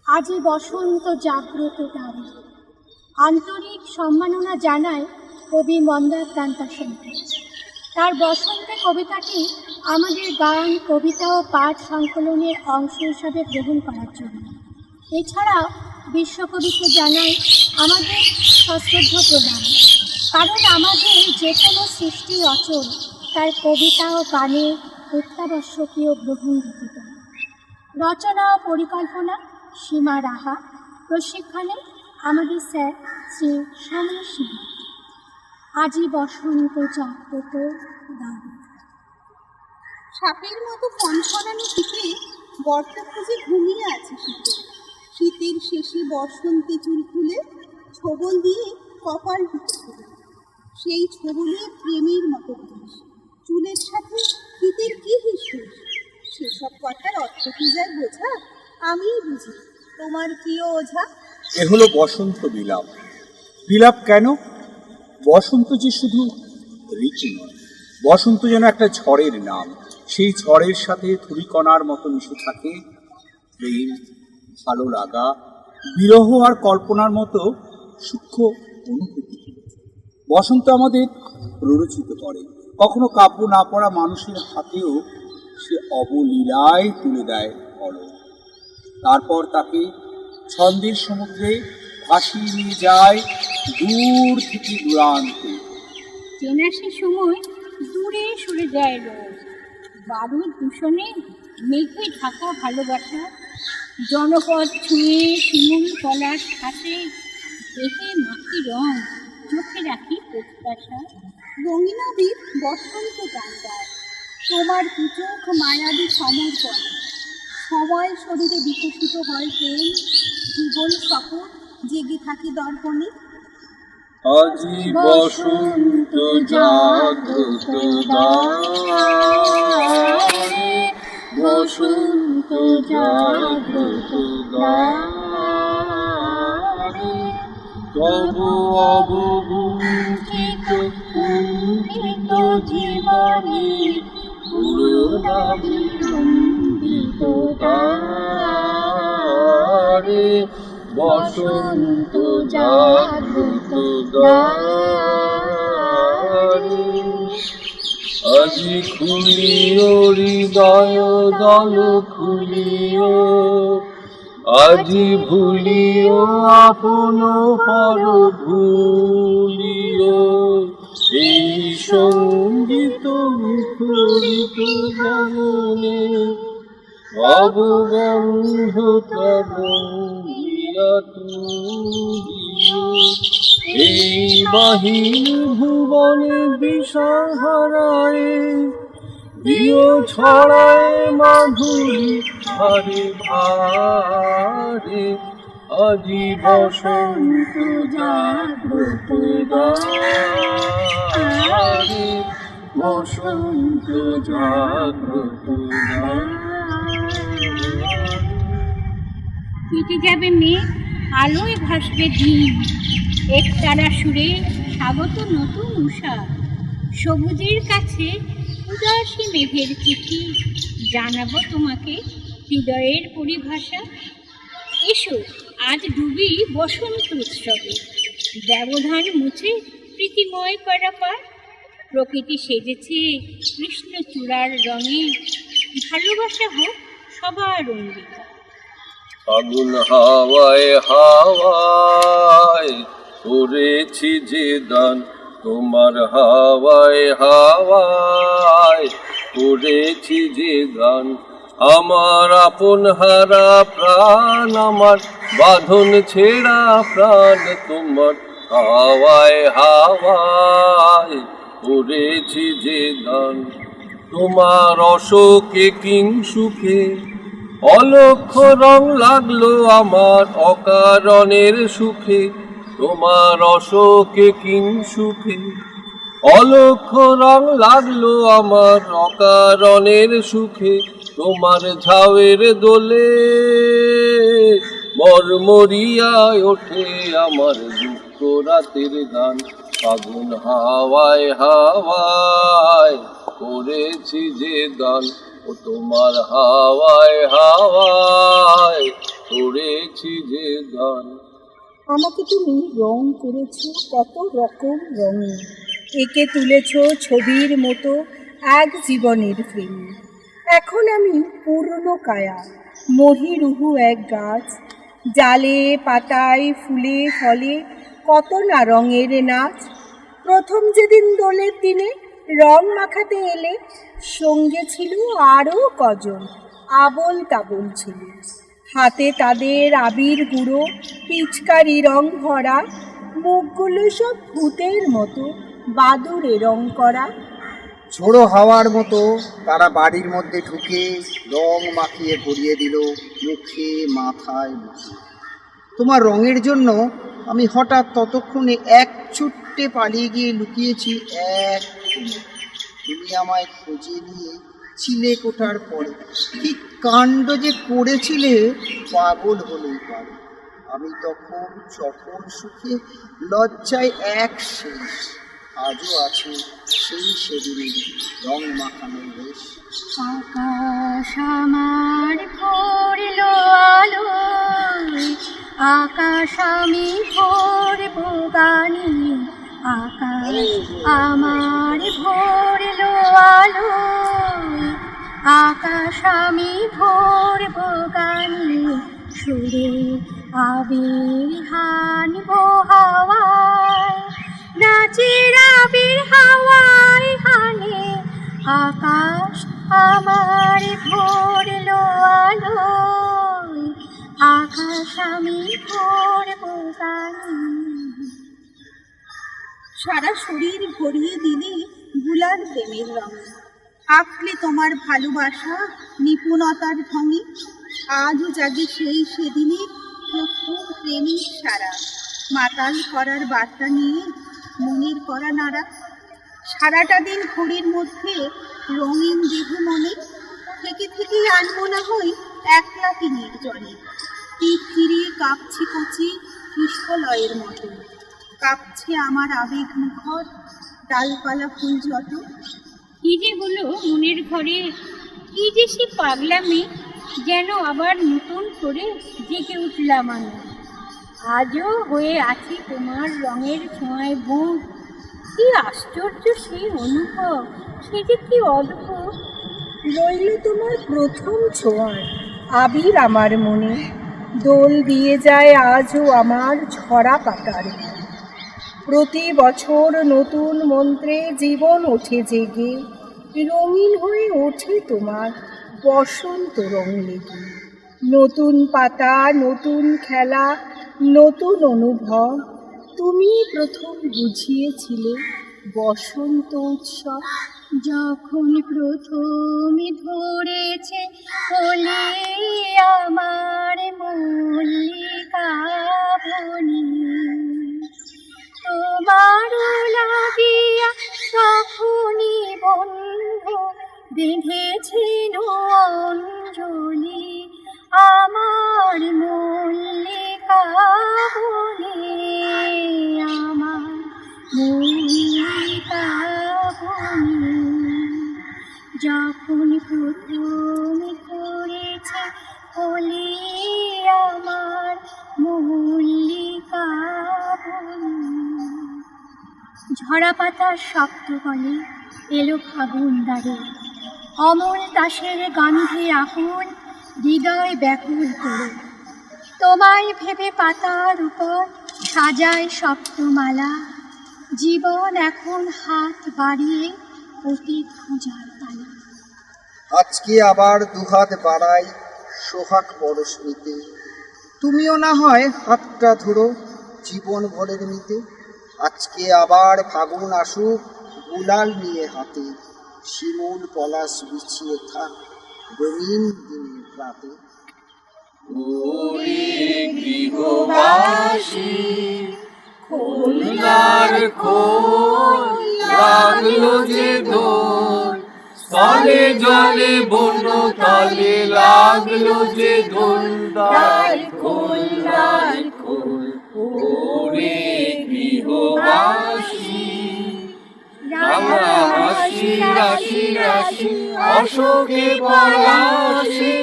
J: আজি বসন্ত জাগ্রত দ্বারে, আন্তরিক সম্মাননা জানায় কবি মন্দার কান্তা সেনকে। তার বসন্তে কবিতাটি আমাদের গান, কবিতা ও পাঠ সংকলনের অংশ হিসাবে গ্রহণ করার জন্য। এছাড়াও বিশ্বকবিকে জানাই আমাদের সশ্রদ্ধ প্রদান, কারণ আমাদের যে কোনো সৃষ্টি অচল তার কবিতা ও গানে অত্যাবশ্যকীয় গ্রহণ ব্যতীত। রচনা ও পরিকল্পনা সীমা রাহা, প্রশিক্ষণে আমাদের স্যার শ্রী সমর সিং। আজি বসন্ত জাগ্রত দ্বারে।
B: সাপের মতো ফনফনানো শীতে গর্ত খুঁজে ঘুমিয়ে আছে শীতে। শীতের শেষে বসন্তে চুল খুলে ছোবল দিয়ে কপাল ঢুকে, সেই ছোবলে প্রেমের মতো ঘুষ। চুলের সাথে শীতের কি হিসুস, সেসব কথার অর্থ কি যায় বোঝা? আমিই বুঝি, তোমার প্রিয় ওঝা।
K: এ হলো বসন্ত বিলাপ। বিলাপ কেন? বসন্ত যে শুধু ঋতু নয়, বসন্ত যেন একটা ঝড়ের নাম। সেই ঝড়ের সাথে ধূলিকণার মতো মিশে থাকে প্রেম, ভালো লাগা, বিরহ আর কল্পনার মতো সূক্ষ্ম অনুভূতি। বসন্ত আমাদের প্ররোচিত করে, কখনো কাব্য না পড়া মানুষের হাতেও সে অবলীলায় তুলে দেয় কলম। তারপর তাকে ছন্দের সমুদ্রে ভাসিয়ে নিয়ে যায় দূর থেকে দূরান্তে।
J: চেনা সে সময় দূরে সরে যায় রোজ, বারুদ দূষণে মেঘে ঢাকা ভালোবাসা, জনপদ ছুঁয়ে শিমুল কলার সাথে, দেহে মাখি রং, চোখে রাখি প্রত্যাশা।
B: রঙিনাবীর বসন্ত গান গায়, তোমার দুচোখ মায়াবী সমর্পণ। সময় শরীরে বিকশিত হয় প্রেম, জীবন শপথ জেগে থাকে দর্পণে।
K: আজি বসন্ত জাগ্রত দ্বারে, বসন্ত জাগ্রত দ্বারে,
L: তবু অবগুণ্ঠিত কুণ্ঠিত জীবনে পুরোনা বিলম্বিত তারে বসন্ত জাগ্রত দ্বারে। আজি খুলিও হৃদয় দল খুলিও, আজি ভুলিও আপন পর ভুলিও, এই সঙ্গীত মুখরিত গানে অবগন্ধ তবঙ্গিয়া তুলিও। এই বাহিনী ভুবনে বিষহারায় দিও ছড়ায় মাধুরী ভারে ভারে, আজি বসন্ত জাগ্রত দ্বারে, বসন্ত জাগ্রত
J: কেটে যাবে মেঘ, আলোয় ভাসবে দিন, একতারা সুরে স্বাগত নতুন উষা। সবুজের কাছে উদাসী মেঘের চিঠি, জানাবো তোমাকে হৃদয়ের পরিভাষা। এসো আজ ডুবি বসন্ত উৎসবে, ব্যবধান মুছে প্রীতিময় করা পার। প্রকৃতি সেজেছে কৃষ্ণচূড়ার রঙে, ভালোবাসা হোক সবার অঙ্গীকার।
L: ফাগুন হাওয়ায় হাওয়ায় করেছি যে দান, তোমার হাওয়ায় হাওয়ায় করেছি যে গান। আমার আপন হারা প্রাণ, আমার বাঁধন ছেঁড়া প্রাণ, তোমার হাওয়ায় হাওয়ায় করেছি যে দান। তোমার অশোকে কিং সুখে অলক্ষ রং লাগলো আমার অকারণের সুখে, তোমার অশোকে কিং সুখে অলক্ষ রং লাগলো আমার অকারণের সুখে। তোমার ঝাউয়ের দোলে মরমরিয়ায় ওঠে আমার দুঃখ রাতের গান। ফাগুন হাওয়ায় হাওয়ায় করেছি যে দান, ও তোমার হাওয়ায় হাওয়ায় করেছি যে দান।
B: আমাকে তুমি রং করেছো কত রকম রঙে, এঁকে তুলেছো ছবির মতো এক জীবনের প্রেম। এখন আমি পূর্ণ কায়া মহিরুহু এক গাছ, জালে পাতায় ফুলে ফলে কত না রঙের নাচ। প্রথম যেদিন দোলের দিনে রং মাখাতে এলে, সঙ্গে ছিল আরও কজন, আবল তাবল ছিল। হাতে তাদের আবির গুঁড়ো, পিচকারি রং ভরা, মুখগুলো সব ভূতের মতো বাদুরে রং করা।
M: ঝোড়ো হাওয়ার মতো তারা বাড়ির মধ্যে ঢুকে রং মাখিয়ে ভরিয়ে দিল মুখে মাথায় মুখে। তোমার রঙের জন্য আমি হঠাৎ ততক্ষণে এক ছুট্টে পালিয়ে গিয়ে লুকিয়েছি এক কোণে। তুমি আমায় খুঁজে নিয়ে ছিলে কোঠার পরে, কি কাণ্ড যে করেছিলে পাগল হলেই পারে। আমি তখন সকল সুখে লজ্জায় এক শেষ, আজও আছে সেই সেদিনের রং মাখানো বেশ।
J: আকাশ আমার ভরল আলোয়, আকাশ আমি ভরব গানে। আকাশ আমার ভরল আলোয়, আকাশ আমি ভরব গানে। সুরে আবির হানব হাওয়ায়, নাচের আবির হাওয়ায় হানে। আকাশ আমার ভরল আলোয়, আকাশ আমি ভরব গানে।
F: সারা শরীর ভরিয়ে দিলে গুলার প্রেমের রঙে, আঁকলে তোমার ভালোবাসা নিপুণতার ঢঙে। আজও জাগে সেই সেদিনের প্রথম প্রেমের সারা, মাতাল করার বার্তা নিয়ে মনের করা নাড়া। সারাটা দিন ঘড়ির মধ্যে রঙিন দেহ মনে, থেকে থেকেই আনমনা হই একলা কি নির্জনে। পিঠ ফিরিয়ে কাঁপছি কচি কৃষ্ণলয়ের মতো কাঁপছে আমার আবেগ মুখর ডালপালা ফুল যত।
J: কি যে হলো মনের ঘরে, কি যে সে পাগলামি, যেন আবার নতুন করে জেগে উঠলাম আমি। আজও হয়ে আছি তোমার রঙের ছোঁয়ায় বুক। কি আশ্চর্য সেই অনুভব, সে যে কি অদ্ভুত।
B: রইল তোমার প্রথম ছোঁয়ার আবির আমার মনে, দোল দিয়ে যায় আজও আমার ঝরা পাতার। প্রতি বছর নতুন মন্ত্রে জীবন ওঠে জেগে, রঙিন হয়ে ওঠে তোমার বসন্ত রং লেগে। নতুন পাতা, নতুন খেলা, নতুন অনুভব, তুমি প্রথম বুঝিয়েছিলে বসন্ত উৎসব।
J: যখন প্রথম ধরেছে হলে আমার মল্লিকা বনি, তোমার লাগিয়া তখনই বন্ধু বেঁধেছিল অঞ্জলি আমার মল্লিকা বনি, আমার মল্লিকা বনি। যখন প্রথম করেছে হলি আমার মল্লিকা বনি। ঝরা পাতার শব্দ বলে এলো ফাগুন দ্বারে, অমল দাসের গন্ধে আকুল হৃদয় ব্যাকুল করে। তোমায় ভেবে পাতার উপর সাজায় শব্দমালা, জীবন এখন হাত বাড়িয়ে অতীত খোঁজার পালা।
M: আজকে আবার দুহাত বাড়াই সোহাগ পরশ নিতে, তুমিও না হয় হাতটা ধরো জীবন ভরের নিতে। আজকে আবার ফাগুন আসুক গুলাল নিয়ে হাতে, শিমুল পলাশ বিছিয়ে থাক রঙিন দিনের রাতে।
L: ওরে গৃহবাসী খুলনার খোল লাগলো যে দোল, স্থলে জলে বন্য তলে লাগলো যে দোল। দ্বার খোল দ্বার খোল ওরে গৃহবাসী, রাঙা হাসি রাশি রাশি অশোকে পলাশে,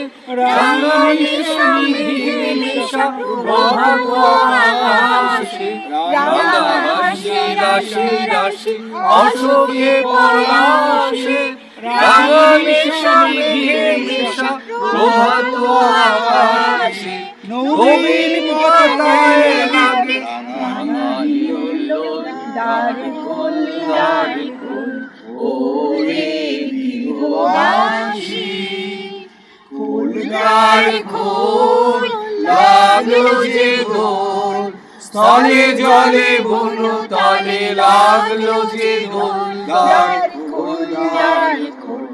L: রাঙালি সঙ্গীতে মেশা প্রভাত আকাশে। রাঙা হাসি রাশি রাশি অশোকে পলাশে, রাঙালি সঙ্গীতে মেশা প্রভাত আকাশে। নবীন পতাকায় লাগে রাঙালি উল্লোল, দ্বার খোল দ্বার খোল ওরে গৃহবাসী। খোল দ্বার খোল লাগলো যে দোল, স্থলে জলে বন্য তলে লাগলো যে দোল। দ্বার খোল দ্বার খোল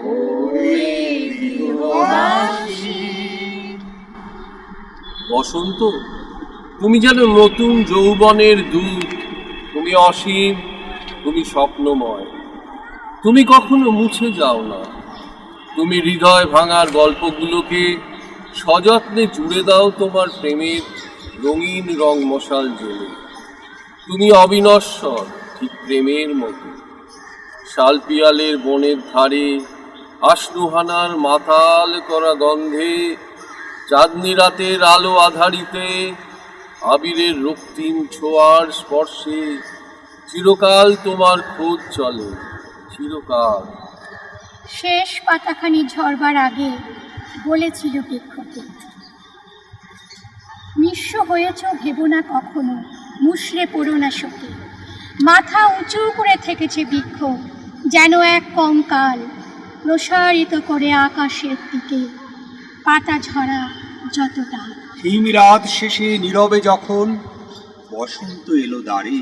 L: ওরে গৃহবাসী। বসন্ত, তুমি যেন নতুন যৌবনের দূত, তুমি অসীম, তুমি স্বপ্নময়, তুমি কখনো মুছে যাও না। তুমি হৃদয় ভাঙার গল্পগুলোকে সযত্নে জুড়ে দাও তোমার প্রেমের রঙিন রং মশাল জ্বলে। তুমি অবিনশ্বর ঠিক প্রেমের মতো। শালপিয়ালের বনের ধারে আশনুহানার মাতাল করা গন্ধে, চাঁদনি রাতের আলো আধারিতে আবিরের রক্তিম ছোঁয়ার স্পর্শে চিরকাল তোমার খোঁজ চলে, চিরকাল।
J: শেষ পাতাখানি ঝরবার আগে বলেছিল বৃক্ষকে, নিঃস্ব হয়েছ ভেবো না কখনো, মুষড়ে পড়ো না শোকে। মাথা উঁচু করে থেকেছে বৃক্ষ যেন এক কঙ্কাল, প্রসারিত করে আকাশের দিকে পাতা ঝরা যতটা।
K: হিম রাত শেষে নীরবে যখন বসন্ত এলো দ্বারে,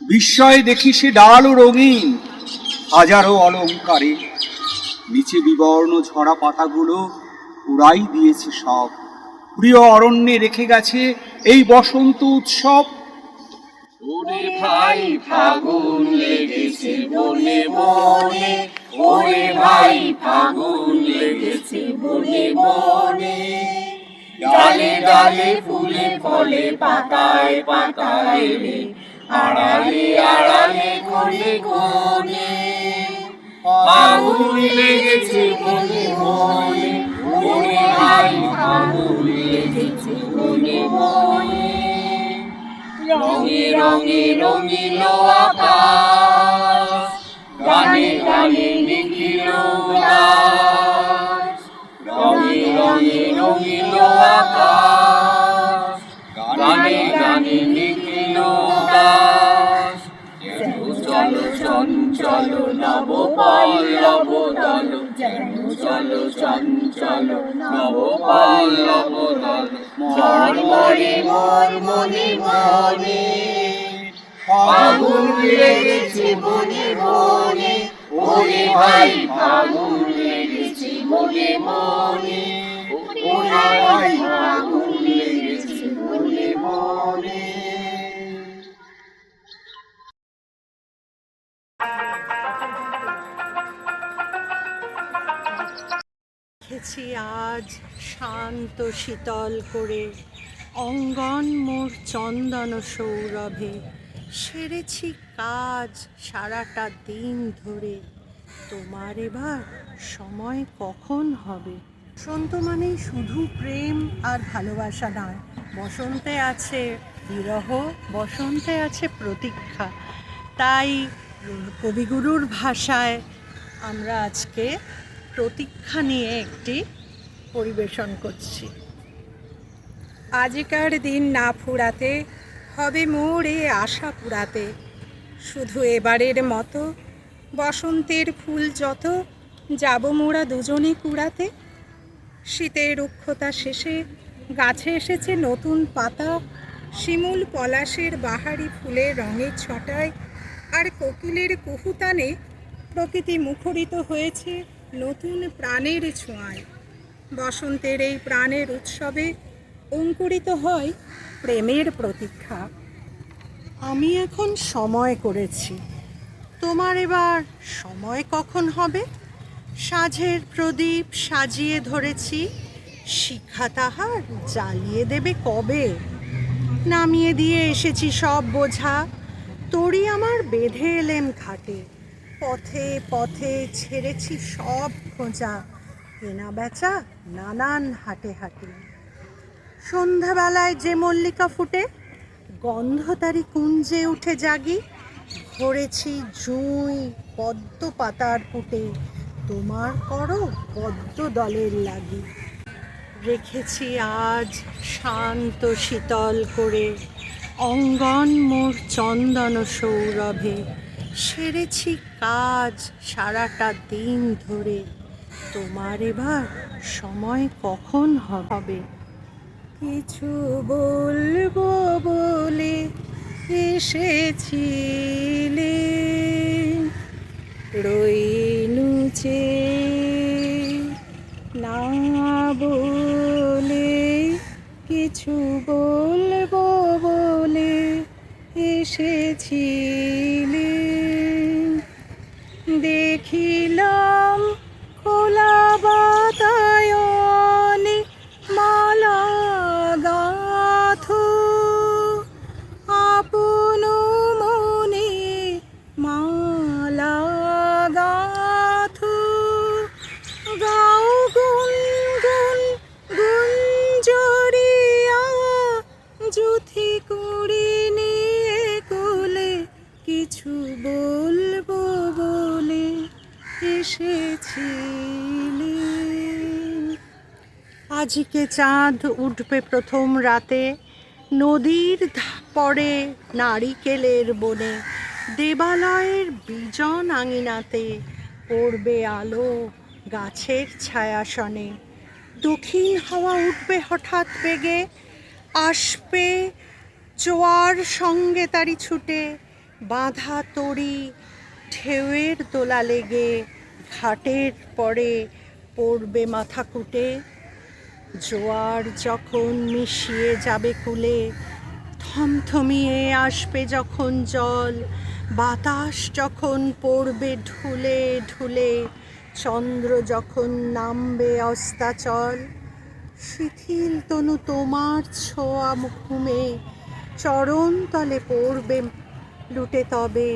K: বিস্ময়ে দেখি সে ডালও রঙিন হাজারো অলঙ্কারে। নিচে বিবর্ণ ঝরা পাতাগুলো উড়াই দিয়েছে সব, প্রিয় অরণ্যে রেখে গেছে এই বসন্ত উৎসব।
L: ওরে ভাই ফাগুন লেগেছে বনে বনে, ওরে ভাই ফাগুন লেগেছে বনে বনে। ডালে ডালে ফুলে ফলে পাতায় পাতায় রে, আড়ালে আড়ালে কোণে কোণে আগুন লেগেছে মনে মনে, ওরে ভাই আগুন লেগেছে মনে মনে। রঙে রঙে রঙিল আকাশ, গানে গানে নিখিল উল্লাস। রঙে রঙে রঙিল আকাশ, গানে গানে নিখিল উল্লাস। যেন চল চঞ্চল নব পল্লব দল, যেন চল চঞ্চল নব পল্লব দল। মর্মরে মোর মনে মনে আগুন লেগেছে মনে মনে, ওরে ভাই আগুন লেগেছে মনে মনে, ওরে ভাই আগুন লেগেছে মনে মনে।
D: দেখেছি আজ শান্ত শীতল করে অঙ্গন মোর চন্দন সৌরভে, সেরেছি কাজ সারাটা দিন ধরে, তোমার এবার সময় কখন হবে? বসন্ত মানেই শুধু প্রেম আর ভালোবাসা নয়, বসন্তে আছে বিরহ, বসন্তে আছে প্রতীক্ষা। তাই কবিগুরুর ভাষায় আমরা আজকে প্রতীক্ষা নিয়ে একটি পরিবেশন করছি।
C: আজিকার দিন না ফুরাতে হবে মোর এ আশা পুরাতে, শুধু এবারের মতো বসন্তের ফুল যত যাব মোরা দুজনে কুড়াতে। শীতের রুক্ষতা শেষে গাছে এসেছে নতুন পাতা, শিমুল পলাশের বাহারি ফুলের রঙের ছটায় আর কোকিলের কুহুতানে প্রকৃতি মুখরিত হয়েছে নতুন প্রাণের ছোঁয়ায়। বসন্তের এই প্রাণের উৎসবে অঙ্কুরিত হয় প্রেমের প্রতীক্ষা।
D: আমি এখন সময় করেছি, তোমার এবার সময় কখন হবে? সাঁঝের প্রদীপ সাজিয়ে ধরেছি, শিখা তাহার জ্বালিয়ে দেবে কবে? নামিয়ে দিয়ে এসেছি সব বোঝা, তরি আমার বেঁধে এলেম ঘাটে। পথে পথে ছেড়েছি সব খোঁজা, কেনা বেচা নানান হাটে হাটে। সন্ধ্যাবেলায় যে মল্লিকা ফুটে, গন্ধ তারি কুঞ্জে উঠে জাগি। ভরেছি জুঁই পদ্ম পাতার পুটে, তোমার করো পদ্ম দলের লাগি। রেখেছি আজ শান্ত শীতল করে অঙ্গন মোর চন্দন সৌরভে, সেরেছি কাজ সারাটা দিন ধরে, তোমার এবার সময় কখন হবে?
C: কিছু বলবো বলে এসেছিলে, রইনু চেয়ে না বলে, কিছু বলবো বলে এসেছিলে। দেখিলাম খোলা বাতায়নে মালা গাথো, আপন মনে মালা গাথো। গাও গুন গুন গুঞ্জরিয়া, জুথি কুড়ি নিয়ে কোলে, কিছু বলবো বলে এসেছিলে। আজকে চাঁদ উঠবে প্রথম রাতে, নদীর পরে নারিকেলের বনে, দেবালয়ের বিজন আঙিনাতে পড়বে আলো গাছের ছায়াসনে। দক্ষিণ হাওয়া উঠবে হঠাৎ বেগে, আসবে জোয়ার সঙ্গে তারি ছুটে, বাঁধা তরি ঢেউয়ের দোলা লেগে, ঘাটের পরে পড়বে মাথা কুটে। জোয়ার যখন মিশিয়ে যাবে কুলে, থমথমিয়ে আসবে যখন জল, বাতাস যখন পড়বে ঢুলে ঢুলে, চন্দ্র যখন নামবে অস্তাচল।
I: শিথিল তনু তোমার ছোঁয়া ঘুমে চরণ তলে পড়বে লুটে তবে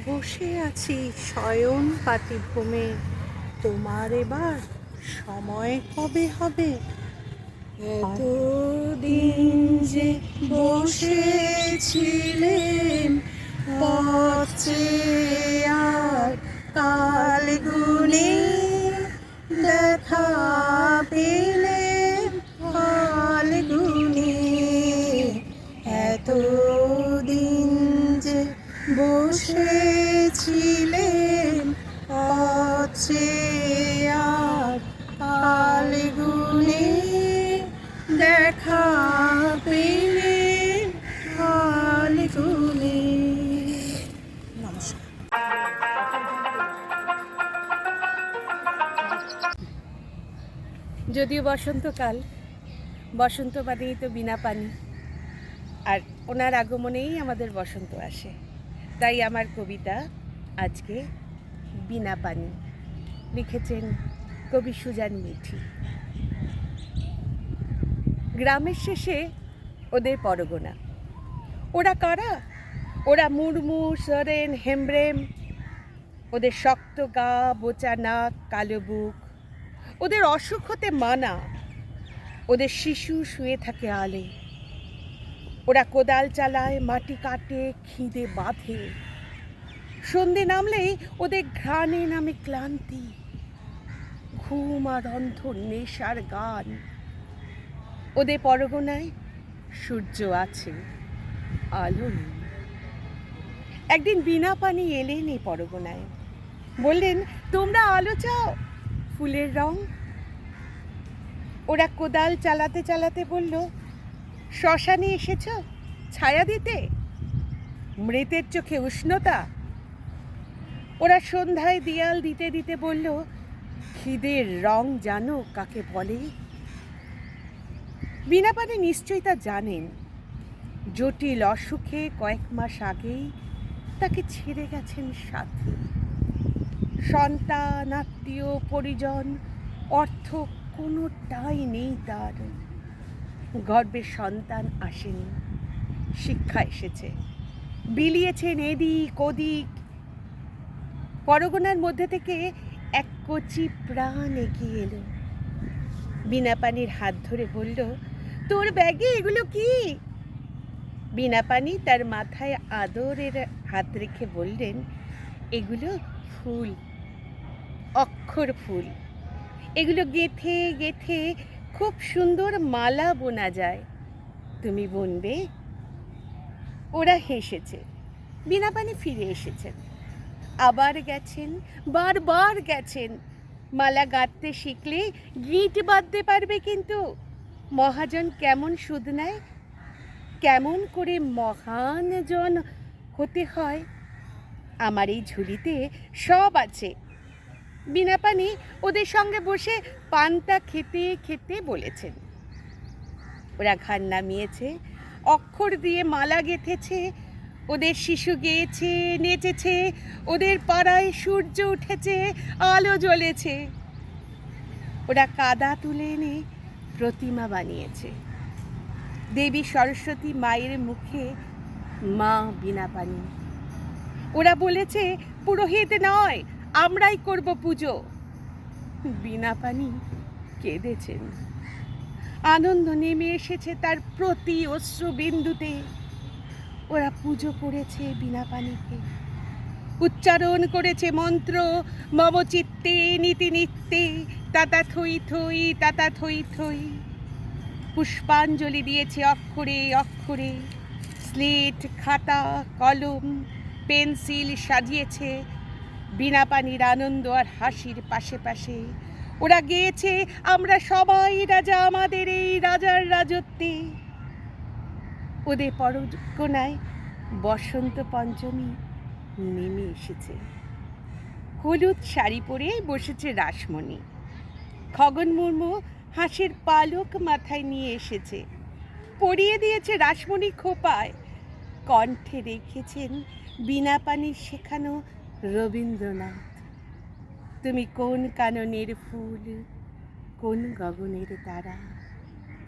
I: বসে আছি শয়ন পাতি ঘুমে তোমার এবার সময় কবে হবে
B: এতদিন যে বসেছিলেম পথ চেয়ে আর কাল গুনে দেখা পেলে কাল গুনে এতদিন যে বসেছিলেম পথ চেয়ে আর কাল গুনে দেখা পেলে কাল গুনে।
H: যদিও বসন্তকাল, বসন্ত মানেই তো বিনা পানি, আর ওনার আগমনেই আমাদের বসন্ত আসে। তাই আমার কবিতা আজকে বিনা পানি, লিখেছেন কবি সুজান মিঠি। গ্রামের শেষে ওদের পরগনা। ওরা কারা? ওরা মুর্মু, সোরেন, হেমব্রেম। ওদের শক্ত গা, বোচা নাক, কালো বুক। ওদের অসুখ হতে মানা। ওদের শিশু শুয়ে থাকে আলে। ওরা কোদাল চালায়, মাটি কাটে, খিদে বাঁধে। সন্ধে নামলেই ওদের ঘ্রাণে নামে ক্লান্তি, ঘুম আর অন্ধ নেশার গান। ওদের পরগনায় সূর্য আছে, আলো নেই। একদিন বিনা পানি এলেন এই পরগনায়, বললেন, তোমরা আলো চাও, ফুলের রং? ওরা কোদাল চালাতে চালাতে বলল, শ্মশানে এসেছ ছায়া দিতে? মৃতের চোখে উষ্ণতা? ওরা সন্ধ্যায় দেয়াল দিতে দিতে বলল, খিদের রং জানো কাকে বলে? বিনা পানি নিশ্চয়ই তা জানেন। জটিল অসুখে কয়েক মাস আগেই তাকে ছেড়ে গেছেন সাথে। সন্তান, আত্মীয়, পরিজন, অর্থ কোনোটাই নেই তার। গর্ভে সন্তান আসেনি, শিক্ষা এসেছে, বিলিয়েছেন এদিক ওদিক। পরগনার মধ্যে থেকে এক কচি প্রাণ এগিয়ে এলো, বিনা পানির হাত ধরে বলল, তোর ব্যাগে এগুলো কি? বিনা পানি তার মাথায় আদরের হাত রেখে বললেন, এগুলো ফুল, অক্ষর ফুল। এগুলো গেঁথে গেঁথে খুব সুন্দর মালা বোনা যায়, তুমি বুনবে? ওরা হেসেছে। বিনা পানি ফিরে এসেছেন, আবার গেছেন, বারবার গেছেন। মালা গাঁথতে শিখলে গিঁট বাঁধতে পারবে, কিন্তু মহাজন কেমন সুদ নেয়, কেমন করে মহান জন হতে হয়। আমার এই ঝুলিতে সব আছে। বিনা পানি ওদের সঙ্গে বসে পান্তা খেতে খেতে বলেছেন। ওরা ঘাড় নামিয়েছে, অক্ষর দিয়ে মালা গেঁথেছে, ওদের শিশু গেয়েছে, নেচেছে, ওদের পাড়ায় সূর্য উঠেছে, আলো জ্বলেছে। ওরা কাদা তুলে এনে প্রতিমা বানিয়েছে। দেবী সরস্বতী মায়ের মুখে মা বিনা পানি। ওরা বলেছে, পুরোহিত নয়, আমরাই করব পুজো। বিনা পানি কেঁদেছেন। আনন্দ নেমে এসেছে তার প্রতি অশ্রু বিন্দুতে। ওরা পুজো করেছে বিনা পানিকে, উচ্চারণ করেছে মন্ত্র, মম চিত্তে নীতি নিত্যে, তাতা থই থই, তাতা থই থই। পুষ্পাঞ্জলি দিয়েছে অক্ষরে অক্ষরে, স্লেট, খাতা, কলম, পেন্সিল সাজিয়েছে বিনা পানির আনন্দ আর হাসির পাশে পাশে। ওরা গেয়েছে, আমরা সবাই রাজা আমাদের এই রাজার রাজত্বে। ওদের পরগনায় বসন্ত পঞ্চমী নেমে এসেছে। হলুদ শাড়ি পরে বসেছে রাসমণি। খগন মুর্মু হাঁসের পালক মাথায় নিয়ে এসেছে, পরিয়ে দিয়েছে রাসমণি খোপায়। কণ্ঠে রেখেছেন বিনা পানির শেখানো রবীন্দ্রনাথ। তুমি কোন কাননের ফুল, কোন গগনের তারা,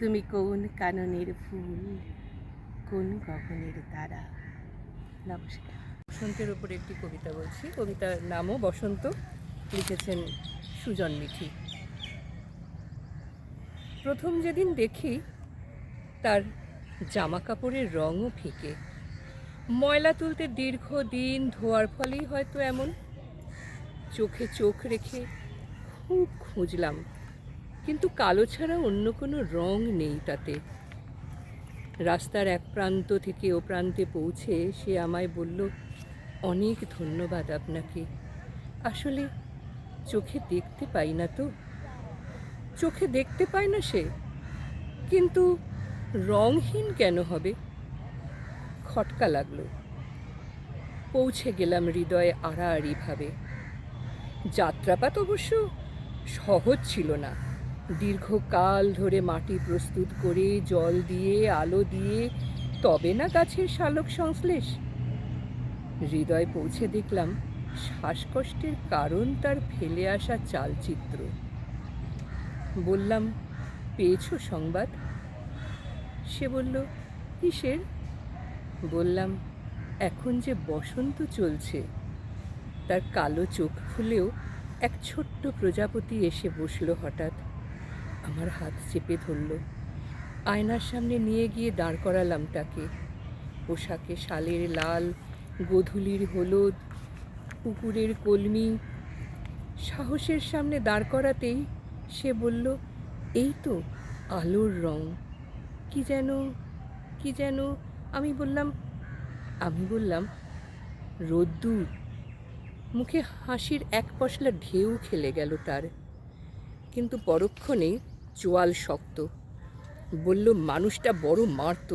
H: তুমি কোন কাননের ফুল, কোন গগনের তারা। নমস্কার। বসন্তের উপরে একটি কবিতা বলছি। কবিতার নামও বসন্ত, লিখেছেন সুজন মিঠি। প্রথম যেদিন দেখি তার জামা কাপড়ের রঙও ফিকে, ময়লা তুলতে দীর্ঘ দিন ধোয়ার ফলেই হয়তো এমন। চোখে চোখ রেখে খুব খুঁজলাম, কিন্তু কালো ছাড়া অন্য কোনো রং নেই তাতে। রাস্তার এক প্রান্ত থেকে ও প্রান্তে পৌঁছে সে আমায় বলল, অনেক ধন্যবাদ আপনাকে। আসলে চোখে দেখতে পাই না তো। চোখে দেখতে পায় না সে, কিন্তু রংহীন কেন হবে? খটকা লাগলো। পৌঁছে গেলাম হৃদয়ে আড়াআড়িভাবে। যাত্রাপাত অবশ্য সহজ ছিল না। দীর্ঘকাল ধরে মাটি প্রস্তুত করে জল দিয়ে আলো দিয়ে তবে না গাছের শালক সংশ্লেষ। হৃদয় পৌঁছে দেখলাম শ্বাসকষ্টের কারণ তার ফেলে আসা চালচিত্র। বললাম, পেয়েছো সংবাদ? সে বলল, কিসের? বললাম, এখন যে বসন্ত চলছে। তার কালো চোখ খুলেও এক ছোট্ট প্রজাপতি এসে বসলো হঠাৎ। আমার হাত চেপে ধরল। আয়নার সামনে নিয়ে গিয়ে দাঁড় করালাম তাকে। পোশাকে শালের লাল, গোধূলির হলুদ, পুকুরের কলমি। সাহসের সামনে দাঁড় করাতেই সে বলল, এই তো আলোর রং। কি যেন আমি বললাম রোদ্দুর। মুখে হাসির এক পশলা ঢেউ খেলে গেল তার, কিন্তু পরক্ষণেই চোয়াল শক্ত। বলল, মানুষটা বড় মারত।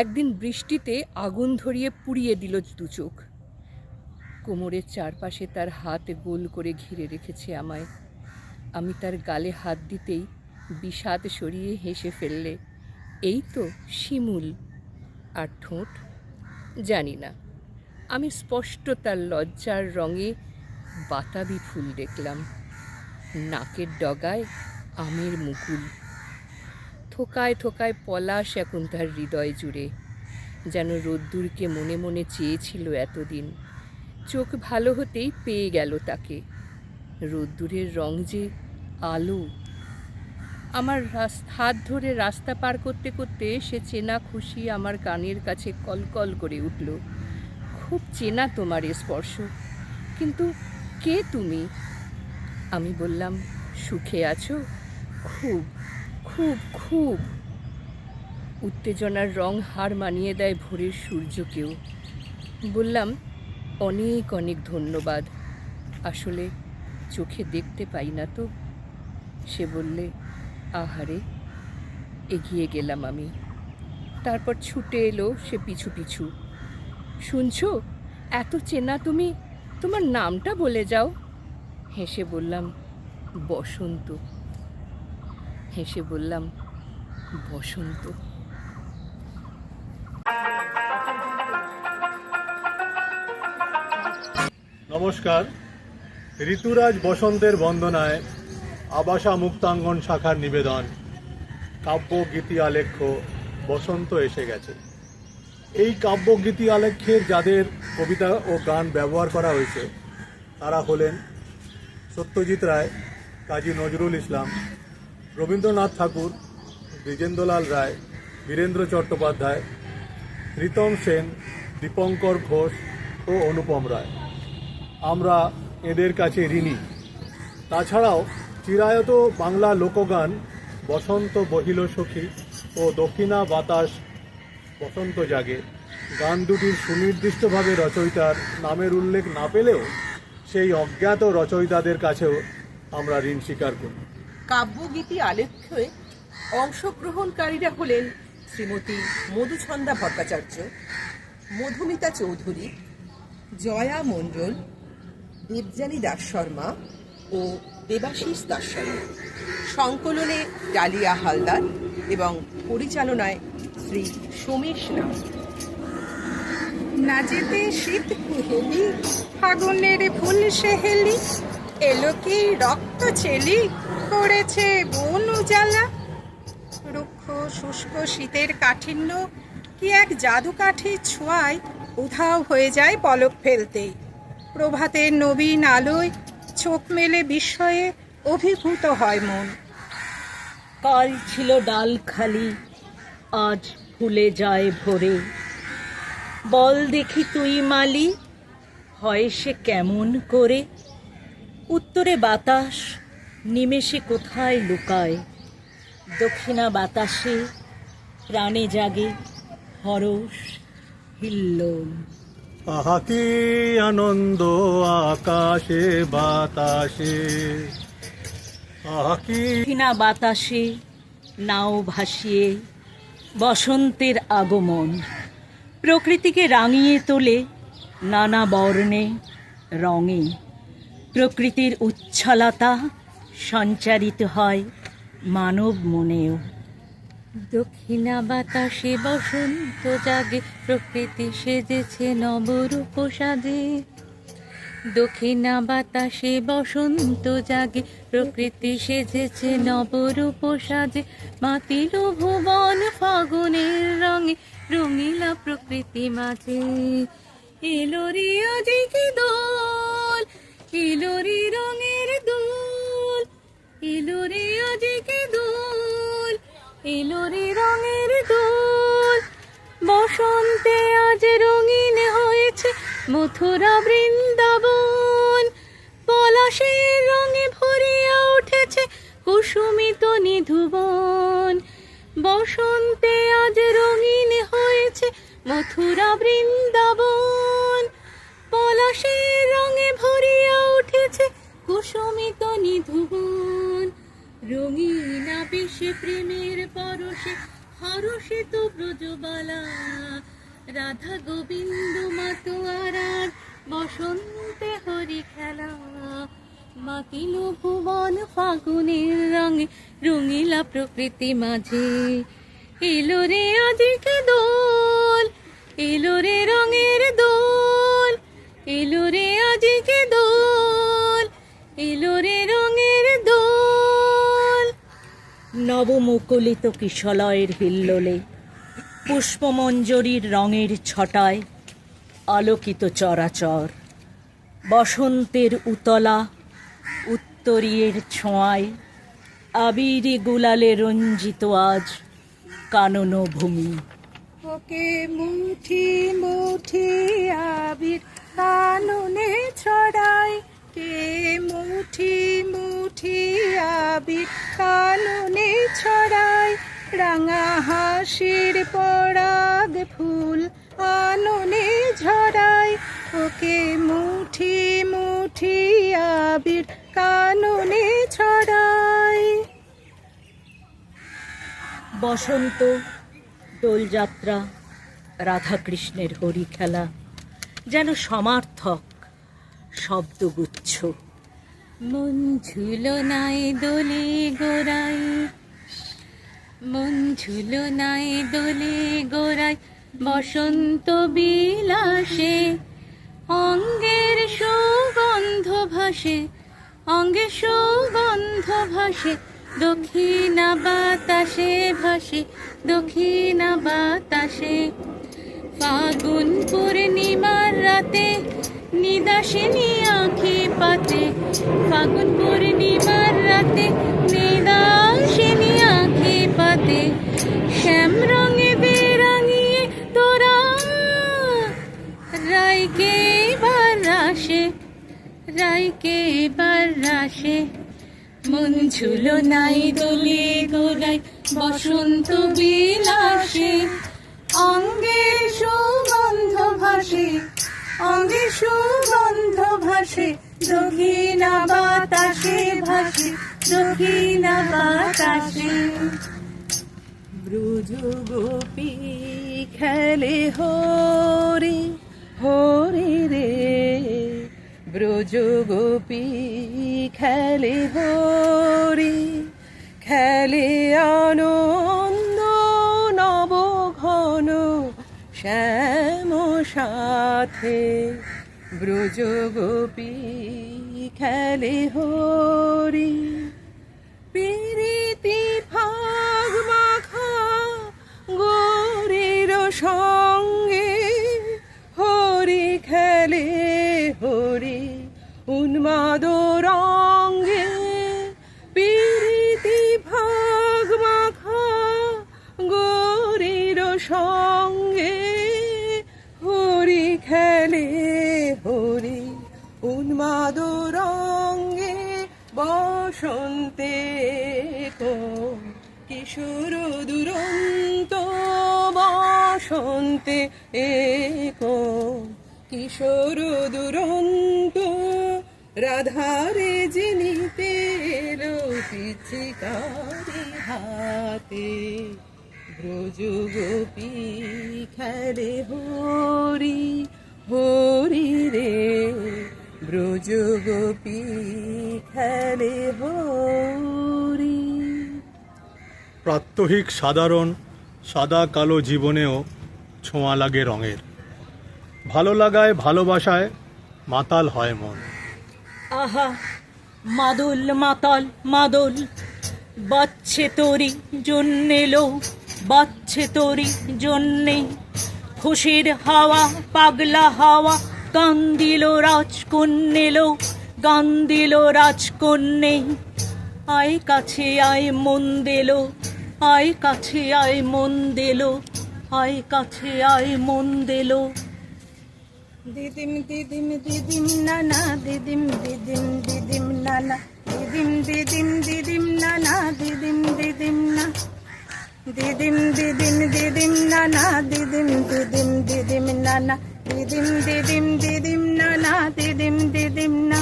H: একদিন বৃষ্টিতে আগুন ধরিয়ে পুড়িয়ে দিল দু চোখ। কোমরের চারপাশে তার হাত গোল করে ঘিরে রেখেছে আমায়। আমি তার গালে হাত দিতেই বিষাদ সরিয়ে হেসে ফেললে, এই তো শিমুল। আর ঠোঁট জানি না। আমি স্পষ্ট তার লজ্জার রঙে বাতাবি ফুল দেখলাম। নাকের ডগায় আমের মুকুল। থোকায় থোকায় পলাশ এখন তার হৃদয় জুড়ে, যেন রোদ্দুরকে মনে মনে চেয়েছিল এতদিন। চোখ ভালো হতেই পেয়ে গেল তাকে। রোদ্দুরের রং যে আলো। আমার হাত ধরে রাস্তা পার করতে করতে সে চেনা খুশি আমার কানের কাছে কলকল করে উঠল, খুব চেনা তোমার স্পর্শ, কিন্তু কে তুমি? আমি বললাম, সুখে আছো? খুব খুব খুব। উত্তেজনার রং হার মানিয়ে দেয় ভোরের সূর্যকেও। বললাম, অনেক অনেক ধন্যবাদ। আসলে চোখে দেখতে পাই না তো। সে বললে, আহারে। এগিয়ে গেলাম আমি। তারপর ছুটে এলো সে পিছু পিছু। শুনছো, এত চেনা তুমি, তোমার নামটা বলে যাও। হেসে বললাম, বসন্ত।
N: নমস্কার। ঋতুরাজ বসন্তের বন্দনায় আবাসা মুক্তাঙ্গন শাখার নিবেদন, কাব্যগীতি আলেখ্য বসন্ত এসে গেছে। এই কাব্যগীতি আলেখ্যের যাদের কবিতা ও গান ব্যবহার করা হয়েছে তারা হলেন সত্যজিৎ রায়, কাজী নজরুল ইসলাম, রবীন্দ্রনাথ ঠাকুর, দ্বিজেন্দ্রলাল রায়, বীরেন্দ্র চট্টোপাধ্যায়, প্রীতম সেন, দীপঙ্কর ঘোষ ও অনুপম রায়। আমরা এদের কাছে ঋণী। তাছাড়াও চিরায়ত বাংলা লোকগান বসন্ত বহিল সখী ও দক্ষিণা বাতাস বসন্ত জাগে গান দুটির সুনির্দিষ্টভাবে রচয়িতার নামের উল্লেখ না পেলেও সেই অজ্ঞাত রচয়িতাদের কাছেও আমরা ঋণ স্বীকার করি।
O: কাব্যগীতি আলেখ্যে অংশগ্রহণকারীরা হলেন শ্রীমতী মধুছন্দা ভট্টাচার্য, মধুমিতা চৌধুরী, জয়া মণ্ডল, দেবযানী দাস শর্মা ও দেবাশিস দাস শর্মা। সংকলনে ডালিয়া হালদার এবং পরিচালনায় শ্রী সোমেশ নাথ।
C: না যেতে শীত কুহেলি, ফাগুনের ফুল সেহেলি, এলো কি রক্ত ছেলি, করেছে বন উজালা, রুক্ষ শুষ্ক শীতের কাঠিন্য কি এক জাদু কাঠির ছোঁয়ায় উধাও হয়ে যায় পলক ফেলতেই। প্রভাতের নবীন আলোয় চোখ মেলে বিস্ময়ে অভিভূত হয় মন।
B: কাল ছিল ডাল খালি, আজ ফুলে যায় ভরে। বল দেখি তুই মালি, হয় সে কেমন করে? উত্তরে বাতাস নিমেষে কোথায় লুকায়, দক্ষিণা বাতাসে প্রাণে জাগে হরস হিল্লোল।
N: আহা কি আনন্দ আকাশে বাতাসে, আহা কি
B: দক্ষিণা বাতাসে নাও ভাসিয়ে বসন্তের আগমন প্রকৃতিকে রাঙিয়ে তোলে নানা বর্ণে রঙে। প্রকৃতির উচ্ছলতা সঞ্চারিত হয় মানব মনেও। দক্ষিণা বাতাসে বসন্ত জাগে, প্রকৃতি সেজেছে নবরূপ সাজে। দক্ষিণা বাতাসে বসন্ত জাগে, প্রকৃতি সেজেছে নবরূপ সাজে। মাতিল ভুবন ফাগুনের রঙে, রঙিলা প্রকৃতি মাঝে। এলো রে আজকে দোল, এলো রে রঙের দোল, এলো রে আজকে দোল, এলো রে রঙের দোল। বসন্তে আজ রঙিন হয়েছে মথুরা বৃন্দাবন। পলাশের রঙে ভরিয়া উঠেছে কুসুমিত নিধুবন। বসন্তে আজ রঙিন হয়েছে মথুরা বৃন্দাবন। পলাশের রঙে ভরিয়া উঠেছে কুসুমিত নিধুবন। রঙিন আবেশে প্রেমের পরশে হরষিত ব্রজবালা। রাধা গোবিন্দ মাতোয়ারার বসন্তে হরি খেলা। মাতিল ভুবন ফাগুনের রঙে, রঙিলা প্রকৃতি মাঝে। এলো রে আজকে দোল, এলো রে রঙের দোল, এলো রে আজকে দোল, এলো রে রঙের দোল। নবমুকুলিত কিশলয়ের হিল্লোলে, পুষ্পমঞ্জরীর রঙের ছটায় আলোকিত চরাচর। বসন্তের উতলা উত্তরীয়ের ছোঁয়ায় আবিরে গুলালে রঞ্জিত আজ কানন ভূমি।
C: ওকে মুঠি মুঠি আবির কাননে ছড়ায়, কে মুঠি মুঠি আবির কাননে ছড়ায়। রাঙা হাসির পরাগ ফুল আননে ঝরায়, ওকে মুঠি মুঠি আবির কাননে ছড়ায়।
B: বসন্ত, দোলযাত্রা, রাধাকৃষ্ণের হরি খেলা যেন সমার্থক শব্দগুচ্ছ। মন ঝুলো নাই দোলে গোড়াই, মন ঝুলো নাই দোলে গোড়াই। বসন্ত বিলাসে অঙ্গের সুগন্ধ ভাসে, অঙ্গে সুগন্ধ ভাসে। দক্ষিণা বাতাসে ভাসে, দক্ষিণা বাতাসে। ফাগুন পূর্ণিমার রাতে নিদাসিনী আঁখি পাতে। ফাগুন পূর্ণিমার রাতে নিদাসিনী আঁখি পাতে। শ্যাম রঙে বেরাঙিয়ে তোরা রাইকে এবার রাশে, রাইকে এবার রাশে। মন ঝুলো নাই দোলে গোড়ায়, বসন্ত বিলাসে। অঙ্গে সুগন্ধ ভাসে, অঙ্গে সুগন্ধ ভাসে। দক্ষিণা বাতাসে ভাসে, দক্ষিণা বাতাসে। ব্রজ গোপী খেলে হরি হরি রে, ব্রজ গোপী খেলে হরি। খেলে আনন্দ নব ঘন শ্যাম সাথে। ব্রজ গোপী খেলে হরি। প্রীতি ফাগ মাখা
O: সঙ্গে হরি খেলে হরি উন্মাদ রঙ্গে প্রীতি ভাগ মাখা গৌরীর সঙ্গে হরি খেলে হরি উন্মাদ রঙ্গে বসন্তে কোন কিশোর দুরন্ত বসন্তে কোন কিশোর দুরন্ত রাধারে জিনিতে এলো পিচিকারি হাতে ব্রজ গোপী খেলে হরি হরি রে ব্রজ গোপী খেলে হরি।
N: প্রাত্যহিক সাধারণ সাদা কালো জীবনেও ছোঁয়া লাগে রঙের। ভালো লাগায় ভালোবাসায় মাতাল হয় মন।
E: আহা মাদল মাতাল মাদল বাচ্ছে তোরি জন্যে লো বাচ্ছে তোরি জন্যে খুশির হাওয়া পাগলা হাওয়া গান দিল রাজকন্যে লো গান দিল রাজকন্যে আয় কাছে আয় মন দিল আয় কাছে আয় মন দিল আয় কাছে আয় মন দিল
D: দিদিম দিদিম দিদিম নানা দিদিম দিদিম দিদিম নানা দিদিম দিদিম দিদিম নানা দিদিম দিদিম না দিদিম দিদিম দিদিম নানা দিদিম দিদিম দিদিম নানা দিদিম দিদিম দিদিম নানা দিদিম দিদিম না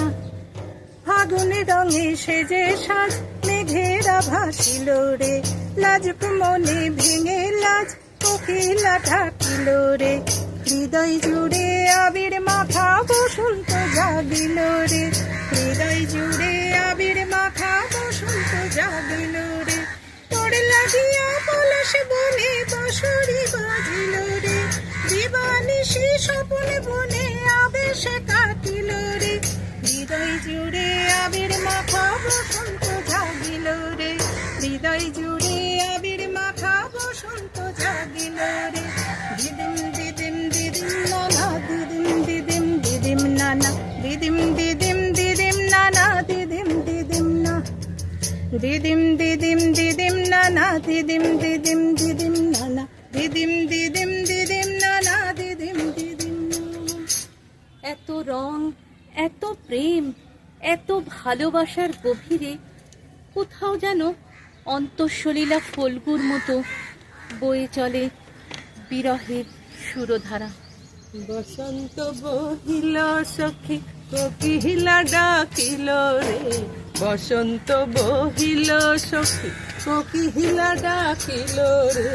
D: ফাগুনে রঙে সেজে সাজ মেঘেরা ভাসিল রে লাজুক মনে ভেঙে লাজ কোকিলা ঢাকিল রে হৃদয় জুড়ে আবির মাখা বসন্ত জাগিল রে হৃদয় জুড়ে আবির মাখা বসন্ত জাগিল রে তোর লাগিয়া পলাশ বনে বাঁশরি বাজিল রে দিবানিশি স্বপন বনে আবেশে কাটিল রে হৃদয় জুড়ে আবির মাখা বসন্ত জাগিল রে হৃদয় জুড়ে আবির মাখা বসন্ত জাগিল রে দিদিম দিদিম দিদিম নানা দিদিম দিদিম দিদিম নানা দিদিম দিদিম দিদিম নানা দিদিম দিদিম না দিদিম দিদিম দিদিম নানা দিদিম দিদিম দিদিম নানা দিদিম দিদিম দিদিম নানা দিদিম দিদিম
B: এত রং এত প্রেম এত ভালোবাসার গভীরে কোথাও যেন অন্তঃসলীলা ফল্গুর মতো বয়ে চলে বিরহের সুরধারা।
O: বসন্ত বহিল সখী কোকিলা ডাকিল রে বসন্ত বহিল সখী কোকিলা ডাকিল রে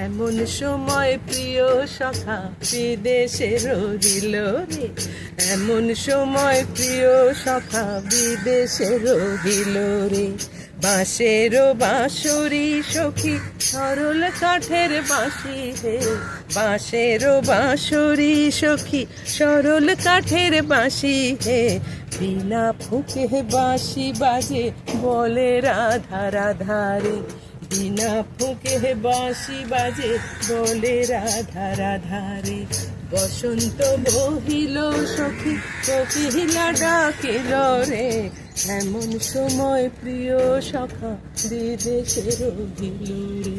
O: এমন সময় প্রিয় সখা বিদেশে রহিল রে এমন সময় প্রিয় সখা বিদেশে রহিল রে বাঁশের বাঁশরি সখী সরল কাঠের বাঁশি হে বাঁশের বাঁশরি সখী সরল কাঠের বাঁশি হে বিনা ফুঁকে বাঁশি বাজে বলে রাধা রাধা রে বিনা ফুঁকে বাঁশি বাজে বলে রাধা রাধা রে বসন্ত বহিল সখী কোকিলা ডাকিল রে এমন সময় প্রিয় সখা বিদেশে রহিল রে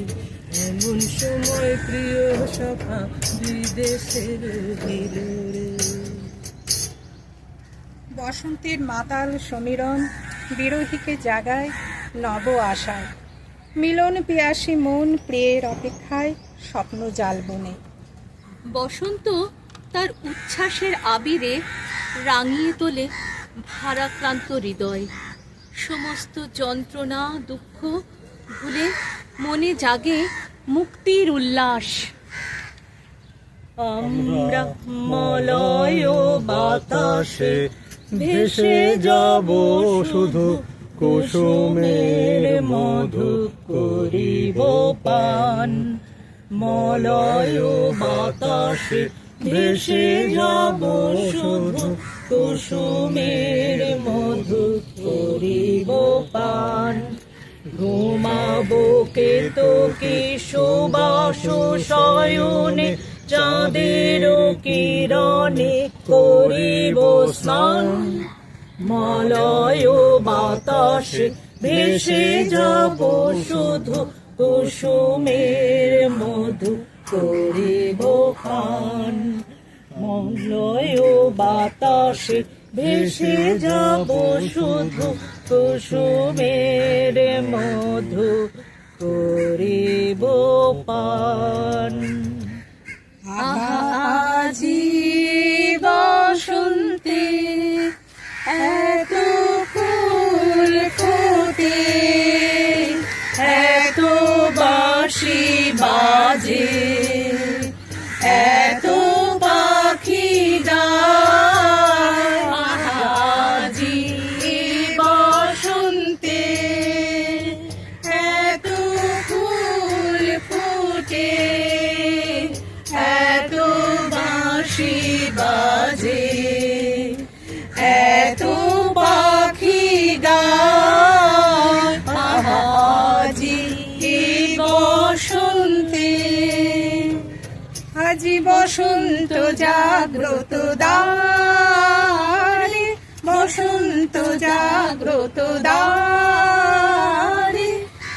O: এমন সময় প্রিয় সখা বিদেশে রহিল রে।
C: বসন্তের মাতাল সমীরণ বিরহীকে জাগায় নব আশায় মিলন পিয়াসী মন প্রিয়ের অপেক্ষায় স্বপ্ন জাল বনে
B: বসন্ত তার উচ্ছ্বাসের আবিরে রাঙিয়ে তোলে ভারাক্রান্ত হৃদয় সমস্ত যন্ত্রণা দুঃখ ভুলে মনে জাগে মুক্তির উল্লাস।
N: আমরা মলয় বাতাসে ভেসে যাব শুধু কুসুমের মধু করিব পান মলয় বাতাসে ভেসে যাব শুধু কুসুমের মধু করিব পান
E: ঘুমাবো কে তোকে সুবাস শয়নে, চাঁদের কিরণে করিব স্নান। মলয় বাতাসে ভেসে যাব শুধু, কুসুমের মধু করিব পান। মলয় বাতাসে ভেসে যাব শুধু, কুসুমের মধু করিব পান। আজি বসন্তে এত ফুল ফোটে, এত বাঁশি বাজে, এত পাখি গায়। আজি বসন্তে এত ফুল ফোটে, এত বাঁশি বাজে, এত পাখি গায়। আজি বসন্তে, আজি বসন্ত জাগ্রত দ্বারে, বসন্ত জাগ্রত দ্বারে।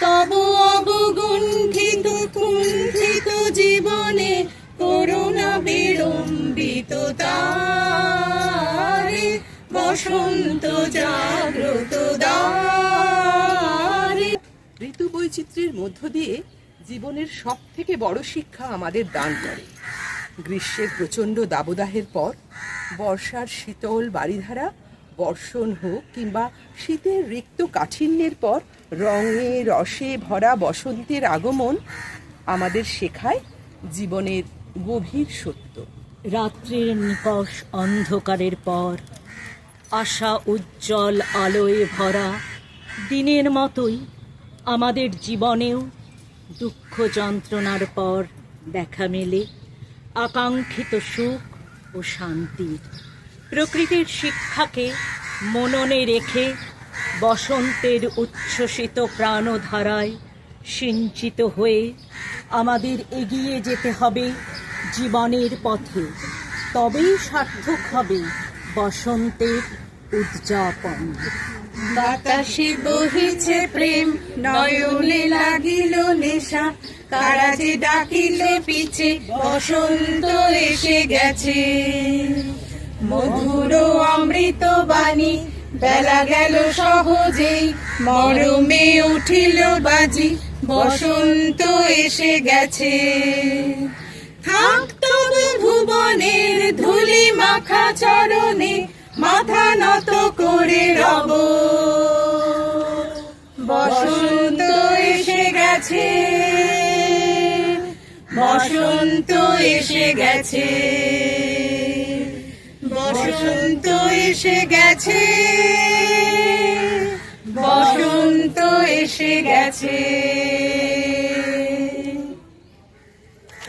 E: তব অবগুণ্ঠিত কুণ্ঠিত জীবনে করুণা বিড়ম্বিত তারে, বসন্ত জাগ্রত দ্বারে।
C: ঋতু বৈচিত্র্যের মধ্য দিয়ে জীবনের সব থেকে বড় শিক্ষা আমাদের দান করে। গ্রীষ্মের প্রচণ্ড দাবদাহের পর বর্ষার শীতল বারিধারা, বর্ষণ হোক কিংবা শীতের রিক্ত কাঠিন্যের পর রঙে রসে ভরা বসন্তের আগমন আমাদের শেখায় জীবনের গভীর সত্য।
E: রাত্রির নিকষ অন্ধকারের পর আশা উজ্জ্বল আলোয় ভরা দিনের মতোই আমাদের জীবনেও দুঃখ যন্ত্রণার পর দেখা মেলে আকাঙ্ক্ষিত সুখ ও শান্তির। প্রকৃতির শিক্ষাকে মননে রেখে বসন্তের উচ্ছ্বসিত প্রাণধারায় সিঞ্চিত হয়ে আমাদের এগিয়ে যেতে হবে জীবনের পথে। তবেই সার্থক হবে বসন্তের উদযাপন।
O: বাতাসে বহিছে প্রেম, নয়নে লাগিল নেশা, কারা যে ডাকিল পিছে, বসন্ত এসে গেছে। মধুর অমৃত বাণী, বেলা গেল সহজেই, মরমে উঠিল বাজি, বসন্ত এসে গেছে। থাক তবু ভুবনের ধুলি মাখা চরণে, মাথা নত করে রব, বসন্ত এসে গেছে, বসন্ত এসে গেছে, বসন্ত এসে গেছে, বসন্ত এসে গেছে।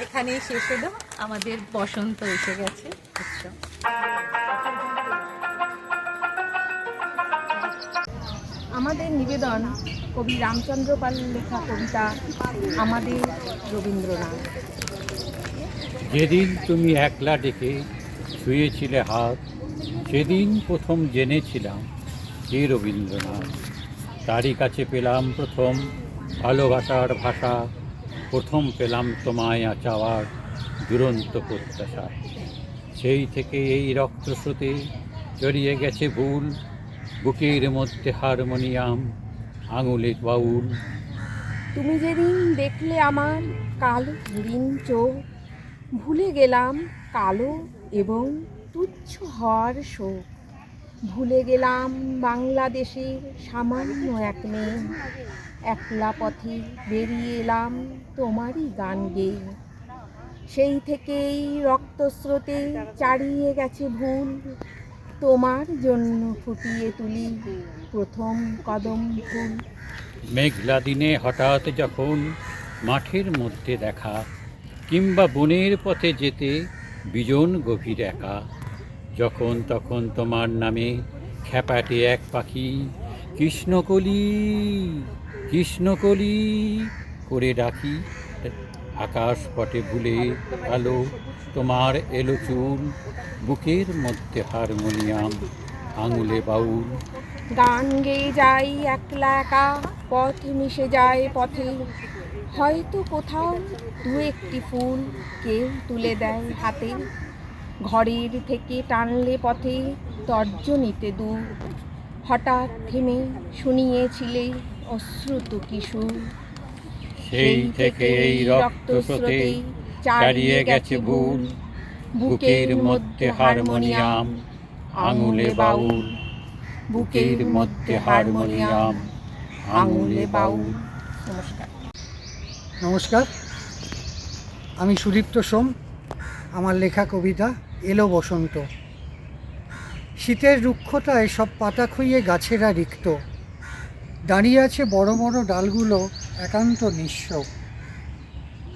E: এখানেই শেষ হলো আমাদের বসন্ত এসে গেছে উৎসব।
P: আমাদের নিবেদন কবি রামচন্দ্র পালের লেখা কবিতা আমাদের রবীন্দ্রনাথ।
G: যেদিন তুমি একলা ডেকে ছুঁয়েছিলে হাত, সেদিন প্রথম জেনেছিলাম কে রবীন্দ্রনাথ। তারই কাছে পেলাম প্রথম ভালোবাসার ভাষা, প্রথম পেলাম তোমায় চাওয়ার দুরন্ত প্রত্যাশা। সেই থেকে এই রক্তস্রোতে জড়িয়ে গেছে ভুল, বুকের মধ্যে হারমোনিয়াম, আঙুলের বাউল।
P: তুমি যেদিন দেখলে আমার কালো হরিণ চোখ, ভুলে গেলাম কালো এবং তুচ্ছ হওয়ার শোক। ভুলে গেলাম বাংলাদেশের সামান্য এক মেয়ে, একলা পথে বেরিয়ে এলাম তোমারই গান গেয়ে। সেই থেকেই রক্তস্রোতে চারিয়ে গেছে ভুল, তোমার জন্য ফুটিয়ে তুলি প্রথম কদম ফুল।
G: মেঘলা দিনে হঠাৎ যখন মাঠের মধ্যে দেখা, কিংবা বনের পথে যেতে বিজন গভীর একা, যখন তখন তোমার নামে খ্যাপাটে এক পাখি কৃষ্ণকলি কৃষ্ণকলি করে ডাকি, আকাশ পটে ভুলে আলো তোমার এলো চুল, বুকের মধ্যে হারমোনিয়াম, আঙুলে বাউল।
P: গান গেয়ে যাই একলা একা, পথ মিশে যায় পথে, হয়তো কোথাও দু একটি ফুল কেউ তুলে দেয় হাতে, ঘরের থেকে টানলে পথে তর্জনীতে দূর, হঠাৎ থেমে শুনিয়েছিলে অশ্রুত কিশোর।
G: সেই থেকে এই রক্ত স্রোতে চারিয়ে গেছে ভুল, বুকের মধ্যে হারমোনিয়াম, আঙুলে বাউল। বুকের মধ্যে হারমোনিয়াম, আঙুলে বাউল।
P: নমস্কার।
Q: নমস্কার, আমি সুদীপ্ত সোম। আমার লেখা কবিতা এলো বসন্ত। শীতের রুক্ষতায় সব পাতা খুইয়ে গাছেরা রিক্ত, দাঁড়িয়ে আছে বড় বড় ডালগুলো একান্ত নিঃস্ব।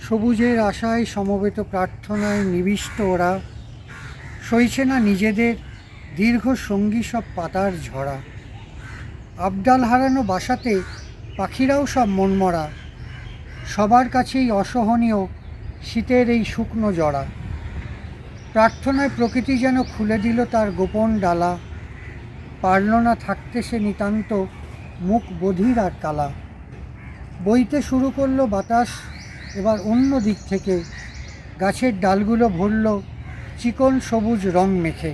Q: সবুজের আশায় সমবেত প্রার্থনায় নিবিষ্ট ওরা, সইছে না নিজেদের দীর্ঘ সঙ্গী সব পাতার ঝরা। আবডাল হারানো বাসাতে পাখিরাও সব মনমরা, সবার কাছেই অসহনীয় শীতের এই শুকনো জড়া। প্রার্থনায় প্রকৃতি যেন খুলে দিল তার গোপন ডালা, পারল না থাকতে সে নিতান্ত মুখ বধির আর কালা। বইতে শুরু করলো বাতাস এবার অন্য দিক থেকে, গাছের ডালগুলো ভরল চিকন সবুজ রং মেখে।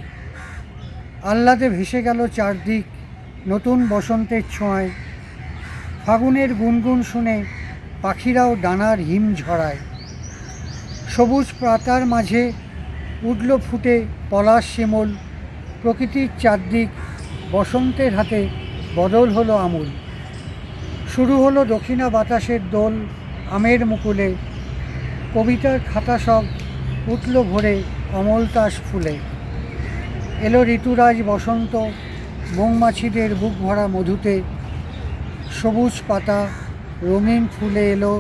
Q: আহ্লাদে ভেসে গেল চারদিক নতুন বসন্তের ছোঁয়ায়, ফাগুনের গুনগুন শুনে পাখিরাও ডানার হিম ঝরায়। সবুজ পাতার মাঝে উঠল ফুটে পলাশ শিমুল, প্রকৃতির চারদিক বসন্তের হাতে বদল হলো আমূল। শুরু হলো দক্ষিণা বাতাসের দোল আমের মুকুলে, কবিতার খাতা সব উঠল ভরে অমলতাস ফুলে। এলো ঋতুরাজ বসন্ত মৌমাছিদের বুক ভরা মধুতে, সবুজ পাতা রঙিন ফুলে এলো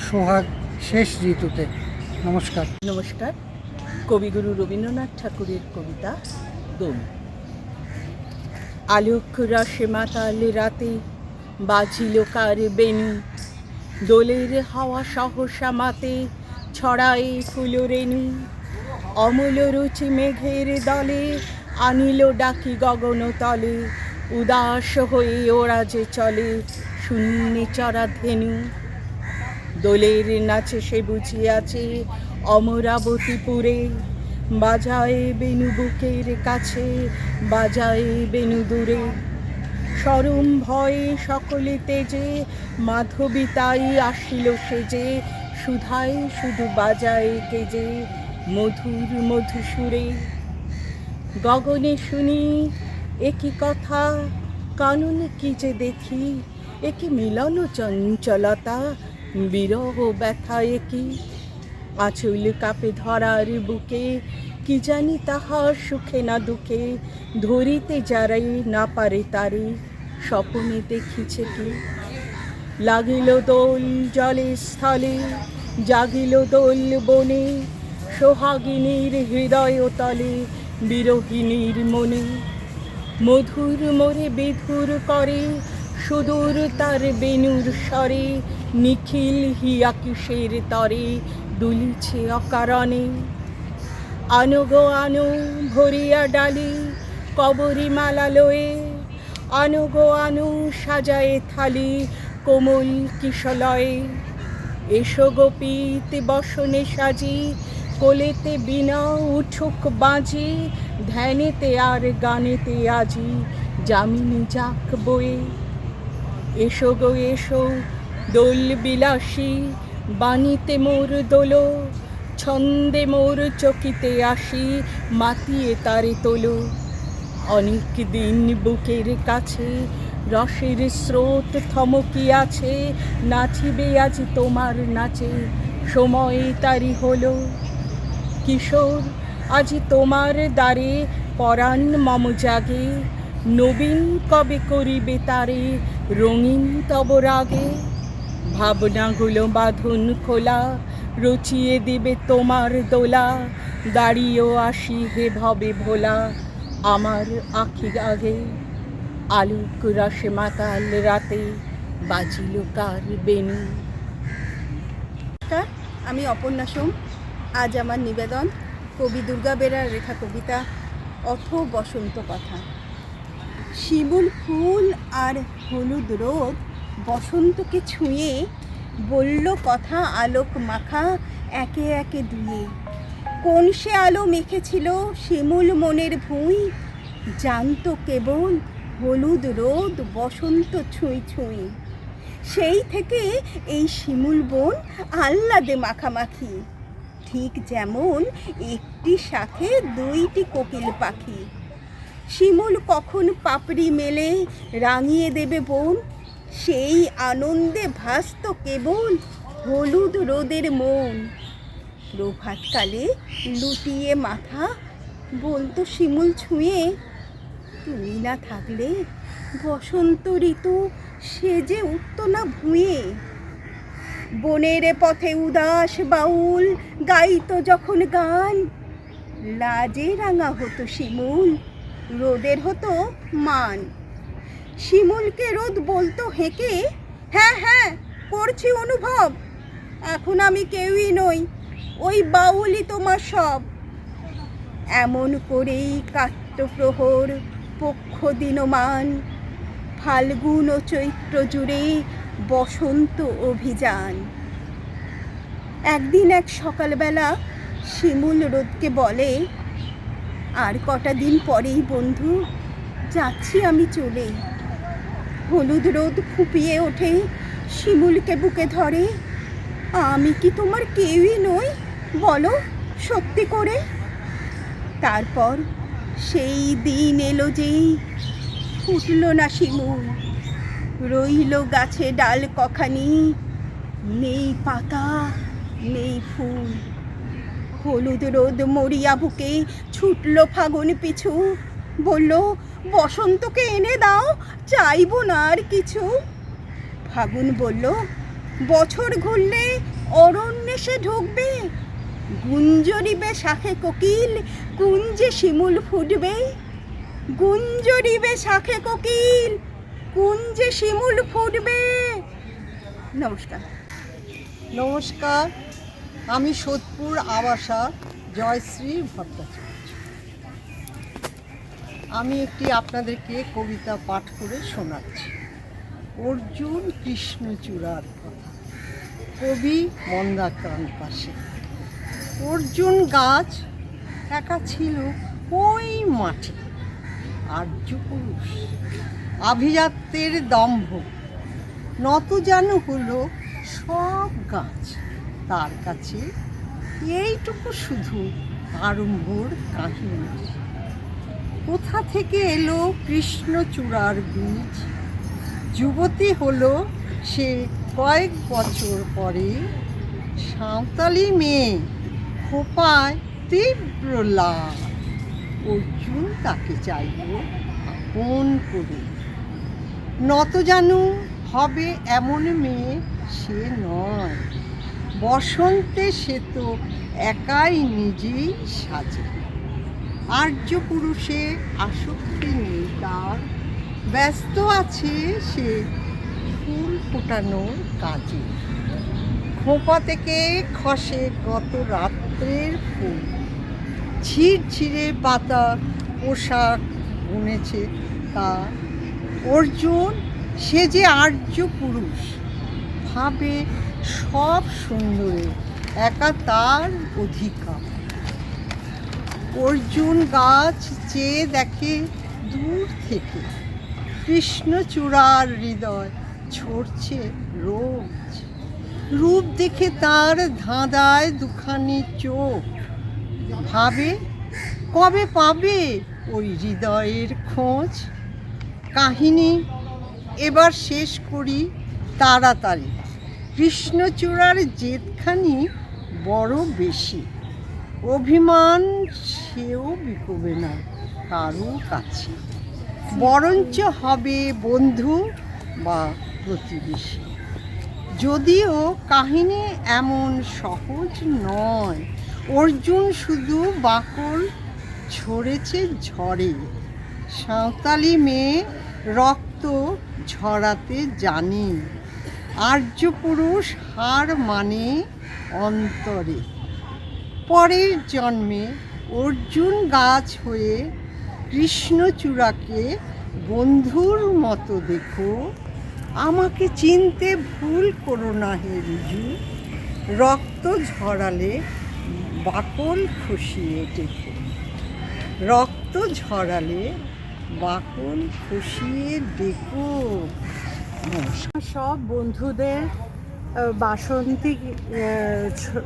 Q: সোহাগ শেষ ঋতুতে। নমস্কার।
D: নমস্কার। কবিগুরু রবীন্দ্রনাথ ঠাকুরের কবিতা দোল। আলোক রসে মাতাল রাতে বাজিল কার বেণু, দোলের হাওয়া সহসা মাতে ছড়ায় ফুল রেণু। অমূল রুচি মেঘের দলে আনিল ডাকি গগন তলে, উদাস হয়ে ওরা যে চলে শূন্যে চড়া ধেনু। দোলের নাচে সে বুঝিয়াছে অমরাবতীপুরে, বাজায় বেণু বুকের কাছে বাজায় বেণু দূরে। সরম ভয়ে সকলে তেজে মাধবী তাই আসিল সেজে, সুধায় শুধু বাজায় কেজে মধুর মধুসুরে। গগনে শুনি একই কথা, কাননে কি যে দেখি, একি মিলন চঞ্চলতা বিরহ ব্যথা একই। আঁচল কাপে ধরার বুকে, কি জানি তাহার সুখে না দুঃখে, ধরিতে যারাই না পারে তারে স্বপনে দেখিছে কি। লাগিল দোল জলে স্থলে, জাগিল দোল বনে, সোহাগিনীর হৃদয় তলে বিরহিণীর মনে। মধুর মোরে বিধুর করে সুদূর তার বেণুর স্বরে, নিখিল হিয়া কিসের তরে দুলিছে অকারণে। আনো গো আনো ভরিয়া ডালি কবরী মালা লয়ে, আনো গো আনো সাজায়ে থালি কোমল কিশলয়ে। এসো গোপীত বসনে সাজি, কোলেতে বিনা উঠুক বাজি, ধ্যানেতে আর গানেতে আজি যামিনী যাক বয়ে। এসো গো এসো দোল বিলাসী, বাণীতে মোর দোলো, ছন্দে মোর চকিতে আসি মাতিয়ে তারে তোলো। অনেক দিন বুকের কাছে রসের স্রোত থমকিয়াছে, নাচিবে আজ তোমার নাচে সময় তারি হলো। কিশোর আজি তোমার দ্বারে পরাণ মম জাগে, নবীন কবে করিবে তারে রঙিন তব রাগে। ভাবনাগুলো বাঁধন খোলা, রচিয়ে দিবে তোমার দোলা, দাঁড়িয়েও আসি হে ভবে ভোলা আমার আখি আগে। আলোক রসে মাতাল রাতে
B: বাজিল কার বেনু।
C: নমস্কার, আমি অপর্ণা সোম। আজ আমার নিবেদন কবি দুর্গা বেরার লেখা কবিতা অথ বসন্ত কথা। শিমুল ফুল আর হলুদ রোদ বসন্তকে ছুঁয়ে বলল কথা আলোক মাখা একে একে দুয়ে। কোন সে আলো মেখেছিল শিমুল মনের ভুঁই, জানতো কেবল হলুদ রোদ বসন্ত ছুঁই ছুঁই। সেই থেকে এই শিমুল বন আহ্লাদে মাখামাখি, ঠিক যেমন একটি শাখে দুইটি কোকিল পাখি। শিমুল কখন পাপড়ি মেলে রাঙিয়ে দেবে বন, সেই আনন্দে ভাসত কেবল হলুদ রোদের মন। প্রভাতকালে লুটিয়ে মাথা বলতো শিমুল ছুঁয়ে, তুমি না থাকলে বসন্ত ঋতু সেজে উঠত না ভুঁয়ে। বনের পথে উদাস বাউল গাইতো যখন গান, লাজে রাঙা হতো শিমুল, রোদের হতো মান। শিমুলকে রোদ বলতো হেঁকে, হ্যাঁ হ্যাঁ করছি অনুভব, এখন আমি কেউই নই, ওই বাউলই তোমার সব। এমন করেই কাটত প্রহর পক্ষ দিনমান, ফাল্গুন ও চৈত্র জুড়ে বসন্ত অভিযান। একদিন এক সকালবেলা শিমুল রোদকে বলে, আর কটা দিন পরেই বন্ধু যাচ্ছি আমি চলে। হলুদ রোদ ফুঁপিয়ে ওঠে শিমুলকে বুকে ধরে, আমি কি তোমার কেউই নই বলো সত্যি করে। তারপর সেই দিন এলো যেই ফুটল না শিমুল, রইল গাছে ডাল কখানি, নেই পাতা নেই ফুল। হলুদ রোদ মরিয়া বুকে ছুটল ফাগুন পিছু, বলল বসন্তকে এনে দাও চাইবো না আর কিছু। ফাগুন বলল বছর ঘুরলে অরণ্যে সে ঢুকবে, গুঞ্জরিবে শাখে কোকিল কুঞ্জে শিমুল ফুটবে। গুঞ্জরিবে শাখে কোকিল কুঞ্জে শিমুল ফুটবে। নমস্কার।
R: নমস্কার, আমি সোদপুর আবাসা জয়শ্রী ভট্টাচার্য। আমি একটি আপনাদেরকে কবিতা পাঠ করে শোনাচ্ছি। অর্জুন কৃষ্ণচূড়ার কথা, কবি মন্দাক্রান্ত সেন। অর্জুন গাছ একা ছিল ওই মাঠে, আর্য পুরুষ আভিজাত্যের দম্ভ, নত যেন হলো সব গাছ তার কাছে। এইটুকু শুধু আরম্ভর কাহিনী। কোথা থেকে এলো কৃষ্ণচূড়ার বীজ, যুবতী হলো সে কয়েক বছর পরে। সাঁওতালি মেয়ে খোপায় তীব্র লাল, অর্জুন তাকে চাইব আপন করে। নতজানু হবে এমন মেয়ে সে নয়, বসন্তে সে তো একাই নিজেই সাজে। আর্য পুরুষে আসক্তি নেই তার, ব্যস্ত আছে সে ফুল ফোটানোর কাজে। খোঁপা থেকে খসে কত রাত্রের ফুল, ঝিরঝিরে পাতা পোশাক বুনেছে তার। অর্জুন সে যে আর্য পুরুষ, ভাবে সব সুন্দরে একা তার অধিকার। অর্জুন গাছ চেয়ে দেখে দূর থেকে, কৃষ্ণচূড়ার হৃদয় ছড়ছে রোজ। রূপ দেখে তার ধাঁধায় দুখানি চোখ, ভাবে কবে পাবে ওই হৃদয়ের খোঁজ। কাহিনী এবার শেষ করি তাড়াতাড়ি, কৃষ্ণচূড়ার জেদখানি বড় বেশি। অভিমান সেও বিকবে না কারো কাছে, বরঞ্চ হবে বন্ধু বা প্রতিবেশী। যদিও কাহিনী এমন সহজ নয়, অর্জুন শুধু বাকল ছড়েছে ঝড়ে। সাঁওতালি মেয়ে রক্ত তো ঝরাতে জানি, আর্য পুরুষ হার মানে অন্তরে। পরের জন্মে অর্জুন গাছ হয়ে কৃষ্ণচূড়াকে বন্ধুর মতো দেখো, আমাকে চিনতে ভুল করো না হে রিজু, রক্ত ঝরালে বাকল খসিয়ে ডেকো, রক্ত ঝরালে বাকল খসিয়ে ডেকো।
I: সব বন্ধুদের বাসন্তী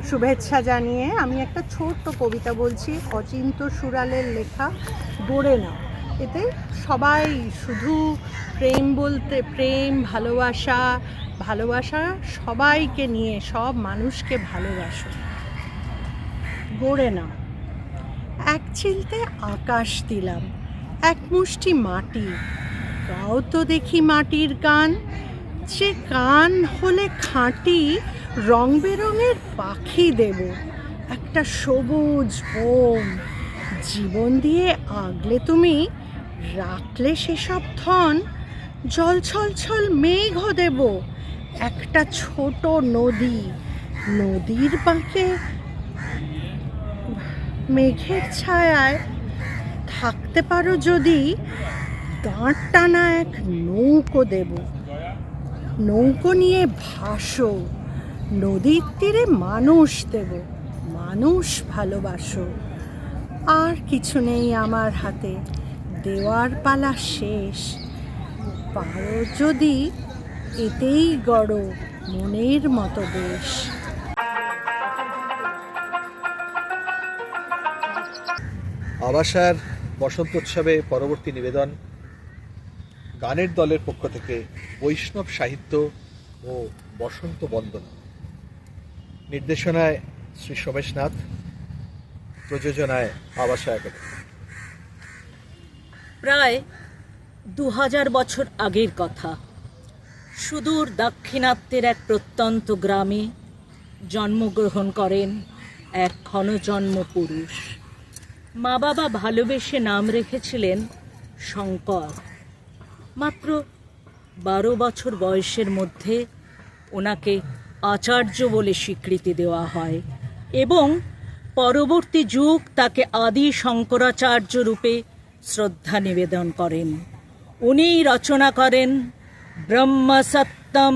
I: শুভেচ্ছা জানিয়ে আমি একটা ছোট্ট কবিতা বলছি, অচিন্ত সুরালের লেখা, গড়ে নাও। এতে সবাই শুধু প্রেম বলতে প্রেম, ভালোবাসা, ভালোবাসা সবাইকে নিয়ে, সব মানুষকে ভালোবাসো, গড়ে নাও। এক চিলতে আকাশ দিলাম, এক মুষ্টি মাটি, গাও তো দেখি মাটির গান, যে গান হলে খাঁটি, রং বেরঙের পাখি দেব, একটা সবুজ বোম, জীবন দিয়ে আগলে তুমি রাখলে সেসব ধন, জল ছল ছল মেঘও দেব, একটা ছোট নদী, নদীর বাঁকে মেঘের ছায়ায় থাকতে পারো যদি, দাঁড় টানা এক নৌকো দেব, নৌকো নিয়ে ভাসো, নদীর তীরে মানুষ দেব, মানুষ ভালোবাসো। আর কিছু নেই আমার হাতে, দেওয়ার পালা শেষ, পারো যদি এতেই গড়ো মনের মতো দেশ।
S: আবাসার বসন্ত উৎসবে পরবর্তী নিবেদন গানের দলের পক্ষ থেকে বৈষ্ণব সাহিত্য ও বসন্ত বন্দনা। নির্দেশনায় শ্রী সোমেশনাথ, প্রযোজনায় আবাসা একাডেমি।
T: প্রায় 2000 বছর আগের কথা, সুদূর দাক্ষিণাত্যের এক প্রত্যন্ত গ্রামে জন্মগ্রহণ করেন এক ক্ষণজন্ম পুরুষ। মা বাবা ভালোবেসে নাম রেখেছিলেন শঙ্কর। মাত্র 12 বছর বয়সের মধ্যে ওনাকে আচার্য বলে স্বীকৃতি দেওয়া হয় এবং পরবর্তী যুগ তাকে আদি শঙ্করাচার্য রূপে শ্রদ্ধা নিবেদন করেন। উনিই রচনা করেন ব্রহ্ম সত্যম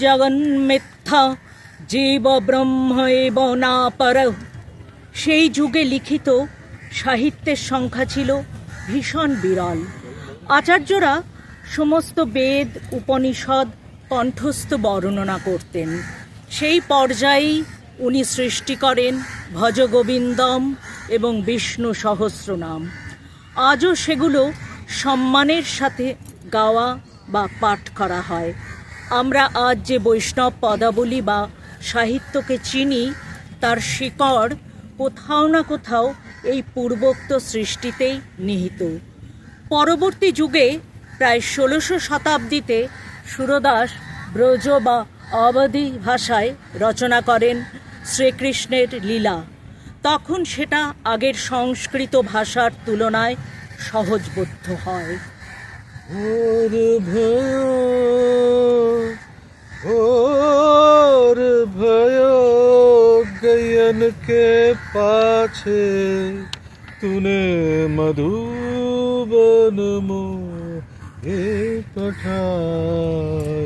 T: জগন্মিথ্যা জীব ব্রহ্ম এব না পরঃ। সেই যুগে লিখিত সাহিত্যের সংখ্যা ছিল ভীষণ বিরল। আচার্যরা সমস্ত বেদ উপনিষদ কণ্ঠস্থ বর্ণনা করতেন। সেই পর্যায়েই উনি সৃষ্টি করেন ভজগোবিন্দম এবং বিষ্ণু সহস্রনাম। আজও সেগুলো সম্মানের সাথে গাওয়া বা পাঠ করা হয়। আমরা আজ যে বৈষ্ণব পদাবলী বা সাহিত্যকে চিনি, তার শিকড় কোথাও না কোথাও এই পূর্বোক্ত সৃষ্টিতেই নিহিত। পরবর্তী যুগে প্রায় 16শো শতাব্দীতে সুরদাস ব্রজ বা অবধি ভাষায় রচনা করেন শ্রীকৃষ্ণের লীলা। তখন সেটা আগের সংস্কৃত ভাষার তুলনায় সহজবোধ্য হয়।
S: और भयो गयन के पाछे तूने मधुबन मोहे पठाए।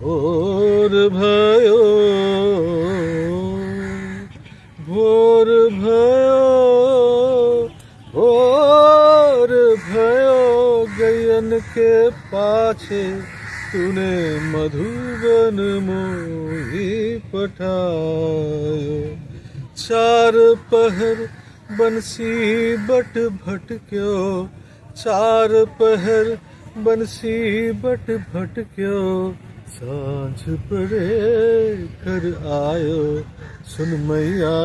S: और भयो भोर भयो और भयो गयन के पाछे तूने मधुबन मोही पठायो। चार पहर बंसी बट भटक्यो, चार पहर बंसी बट भटक्यो, सांझ पड़े कर आयो। सुन मैया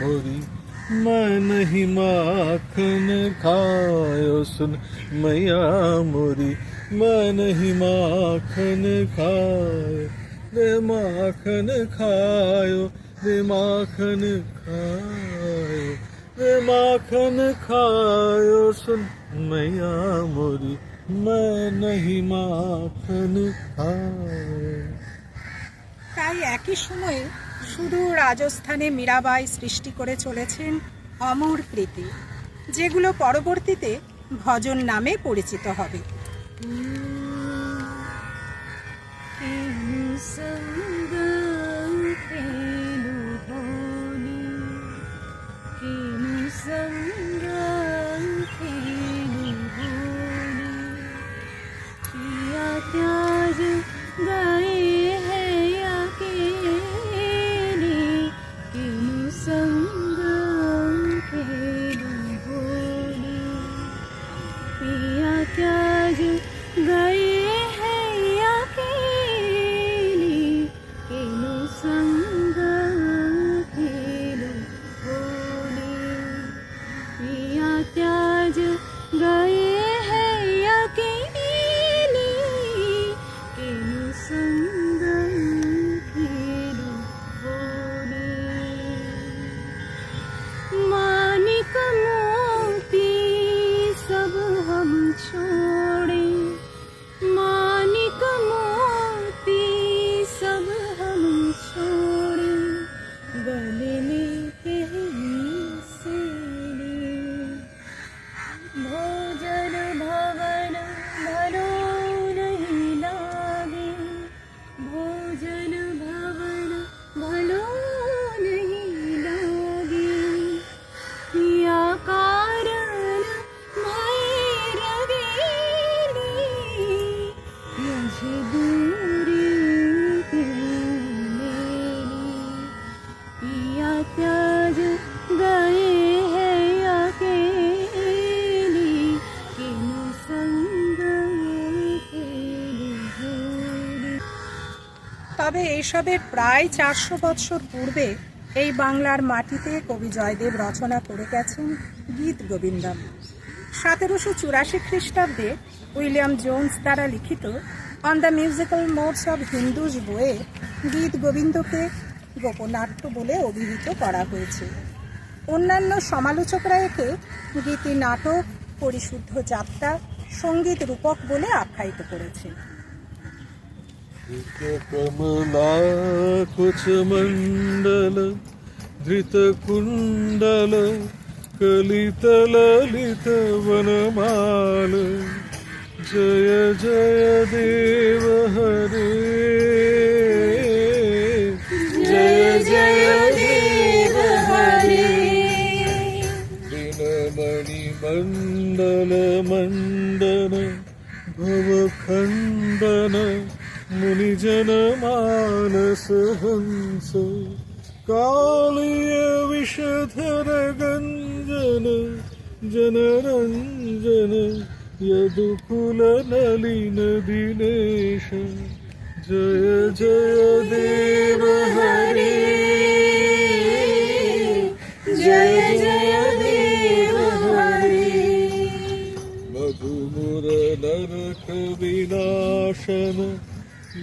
S: मोरी मैं नहीं माखन खायो, सुन मैया मोरी मैं नहीं माखन खायो। रे माखन खायो, रे माखन खायो, रे माखन खायो। सुन मैया मोरी मैं नहीं माखन खाए।
C: তাই একই সময়ে সুদূর রাজস্থানে মীরাবাই সৃষ্টি করে চলেছেন অমর কৃতি, যেগুলো পরবর্তীতে ভজন নামে পরিচিত হবে। তবে এইসবের প্রায় 400 বৎসর পূর্বে এই বাংলার মাটিতে কবি জয়দেব রচনা করে গেছেন গীত গোবিন্দম। 1784 খ্রিস্টাব্দে উইলিয়াম জোন্স দ্বারা লিখিত on the musical modes of Hindus বইয়ে গীত গোবিন্দকে গোপনাট্য বলে অভিহিত করা হয়েছে। অন্যান্য সমালোচকরা একে গীতি নাটক, পরিশুদ্ধ যাত্রা, সঙ্গীত রূপক বলে আখ্যায়িত করেছে।
S: कमला कुछ मंडल धृत कुंडल कलित ललित वनमाल जय जय देव हरे जय जय देव हरे दिनमणि मंडल मंडन भव खंडन मुनिजन मानस हंस कालिय विषधर गंजन जनरंजन यदुकुल नलिन दिनेश जय जय देव हरे जय जय देव हरे मधुमुर नरक विनाशन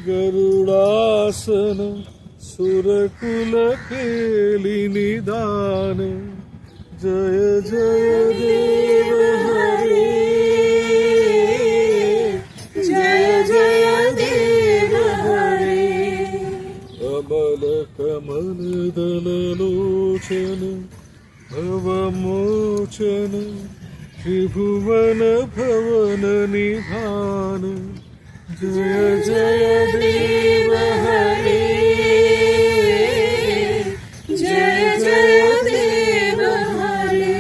S: गरुड़ासन सुरकुल केलि निदान जय जय देव हरे जय जय देव हरे अमल कमल दल लोचन भवमोचन त्रिभुवन भवन निधान जय जय देव हरे जय जय देव हरे।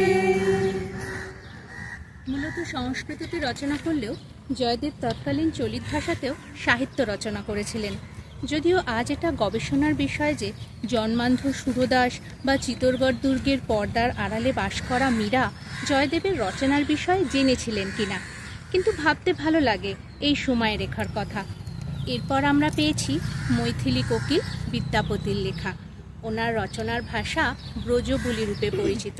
E: মূলত সংস্কৃততে রচনা করলেও জয়দেব তৎকালীন চলিত ভাষাতেও সাহিত্য রচনা করেছিলেন। যদিও আজ এটা গবেষণার বিষয় যে জন্মান্ধ সুরদাস বা চিতোরগড় দুর্গের পর্দার আড়ালে বাস করা মীরা জয়দেবের রচনার বিষয়ে জেনেছিলেন কিনা, কিন্তু ভাবতে ভালো লাগে এই সময় রেখার কথা। এরপর আমরা পেয়েছি মৈথিলী কোকিল বিদ্যাপতির লেখা। ওনার রচনার ভাষা ব্রজবুলি রূপে পরিচিত।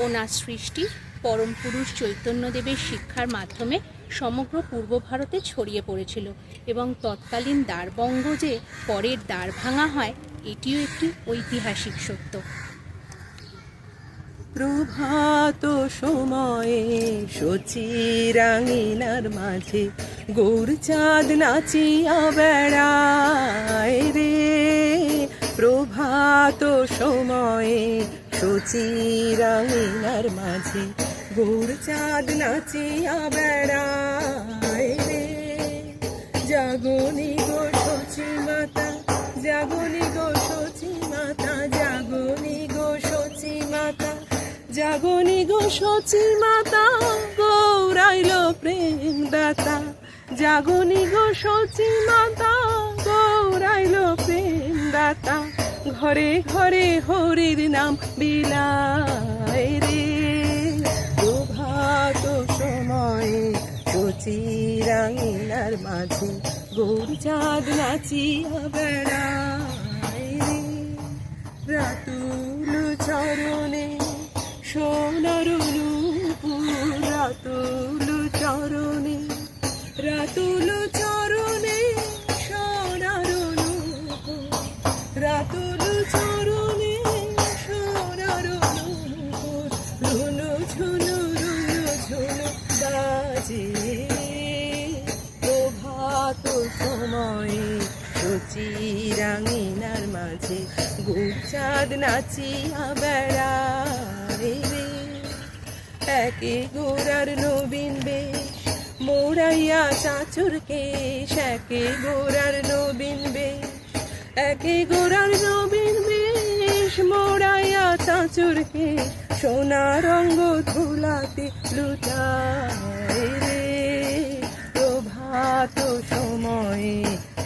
E: ওনার সৃষ্টি পরম পুরুষ চৈতন্যদেবের শিক্ষার মাধ্যমে সমগ্র পূর্ব ভারতে ছড়িয়ে পড়েছিল এবং তৎকালীন দ্বারবঙ্গ যে পরের দ্বার ভাঙা হয় এটিও একটি ঐতিহাসিক সত্য।
O: প্রভাত সময়ে সচিরাঙিনার মাঝে গৌরচাঁদ নাচিয়া বেড়ায় রে। প্রভাত সময়ে সচিরাঙিনার মাঝে গৌরচাঁদ নাচিয়া বেড়ায় রে। জাগনি গো সচি মাতা, জাগনি গো সচি মাতা, জাগনি গো সচি মাতা, জাগনি গো সচি মাতা, গৌরাইল প্রেম দাতা। জাগনি গো সচি মাতা, গৌরাইল প্রেম দাতা। ঘরে ঘরে হরির নাম বিলায় রে। প্রভাত সময়ে সচিরাঙিনার মাঝে গৌরচাঁদ নাচিয়া বেড়ায় রে। রাতুল চরণে সোনার নূপুর, রাতুল চরণে, রাতুল চরণে সোনার নূপুর, রাতুল চরণে সোনার নূপুর। রুনু ঝুনু রুনু ঝুনু বাজে। প্রভাত সময়ে সচিরাঙিনার মাঝে গৌরচাঁদ নাচিয়া বেড়ায় রে। একে গোরার নবীন বেশ মোড়াইয়া চাচুর কেশ, একে গোরার নবীন বেশ, একে গোরার নবীন বেশ মোড়াইয়া চাচুর কেশ। সোনা রঙ্গ ধুলাতে লুটায় রে। প্রভাত সময়ে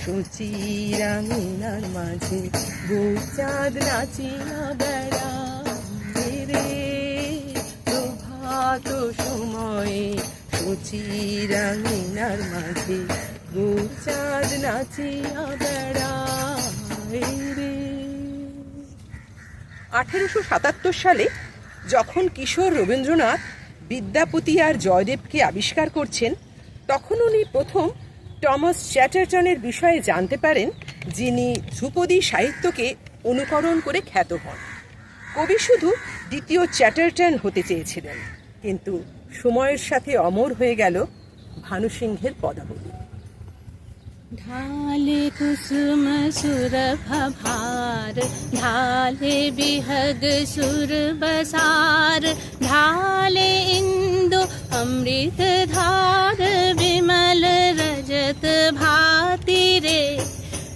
O: সচিরাঙিনার মাঝে গৌরচাঁদ নাচিয়া বেড়ায় রে। প্রভাত সময়ে সচিরাঙিনার মাঝে গৌরচাঁদ নাচিয়া বেড়ায় রে।
C: 1877 সালে যখন কিশোর রবীন্দ্রনাথ বিদ্যাপতি আর জয়দেবকে আবিষ্কার করছেন, তখন উনি প্রথম টমাস চ্যাটারটনের বিষয়ে জানতে পারেন, যিনি ধ্রুপদী সাহিত্যকে অনুকরণ করে খ্যাত হন। কবি শুধু দ্বিতীয় চ্যাটারটন হতে চেয়েছিলেন, কিন্তু সময়ের সাথে অমর হয়ে গেল ভানুসিংহের পদাবলী।
E: ढाले कुसुम सुरभ भार, ढाले बिहग सुर बसार, ढाले इंदु अमृत धार, विमल रजत भाति रे।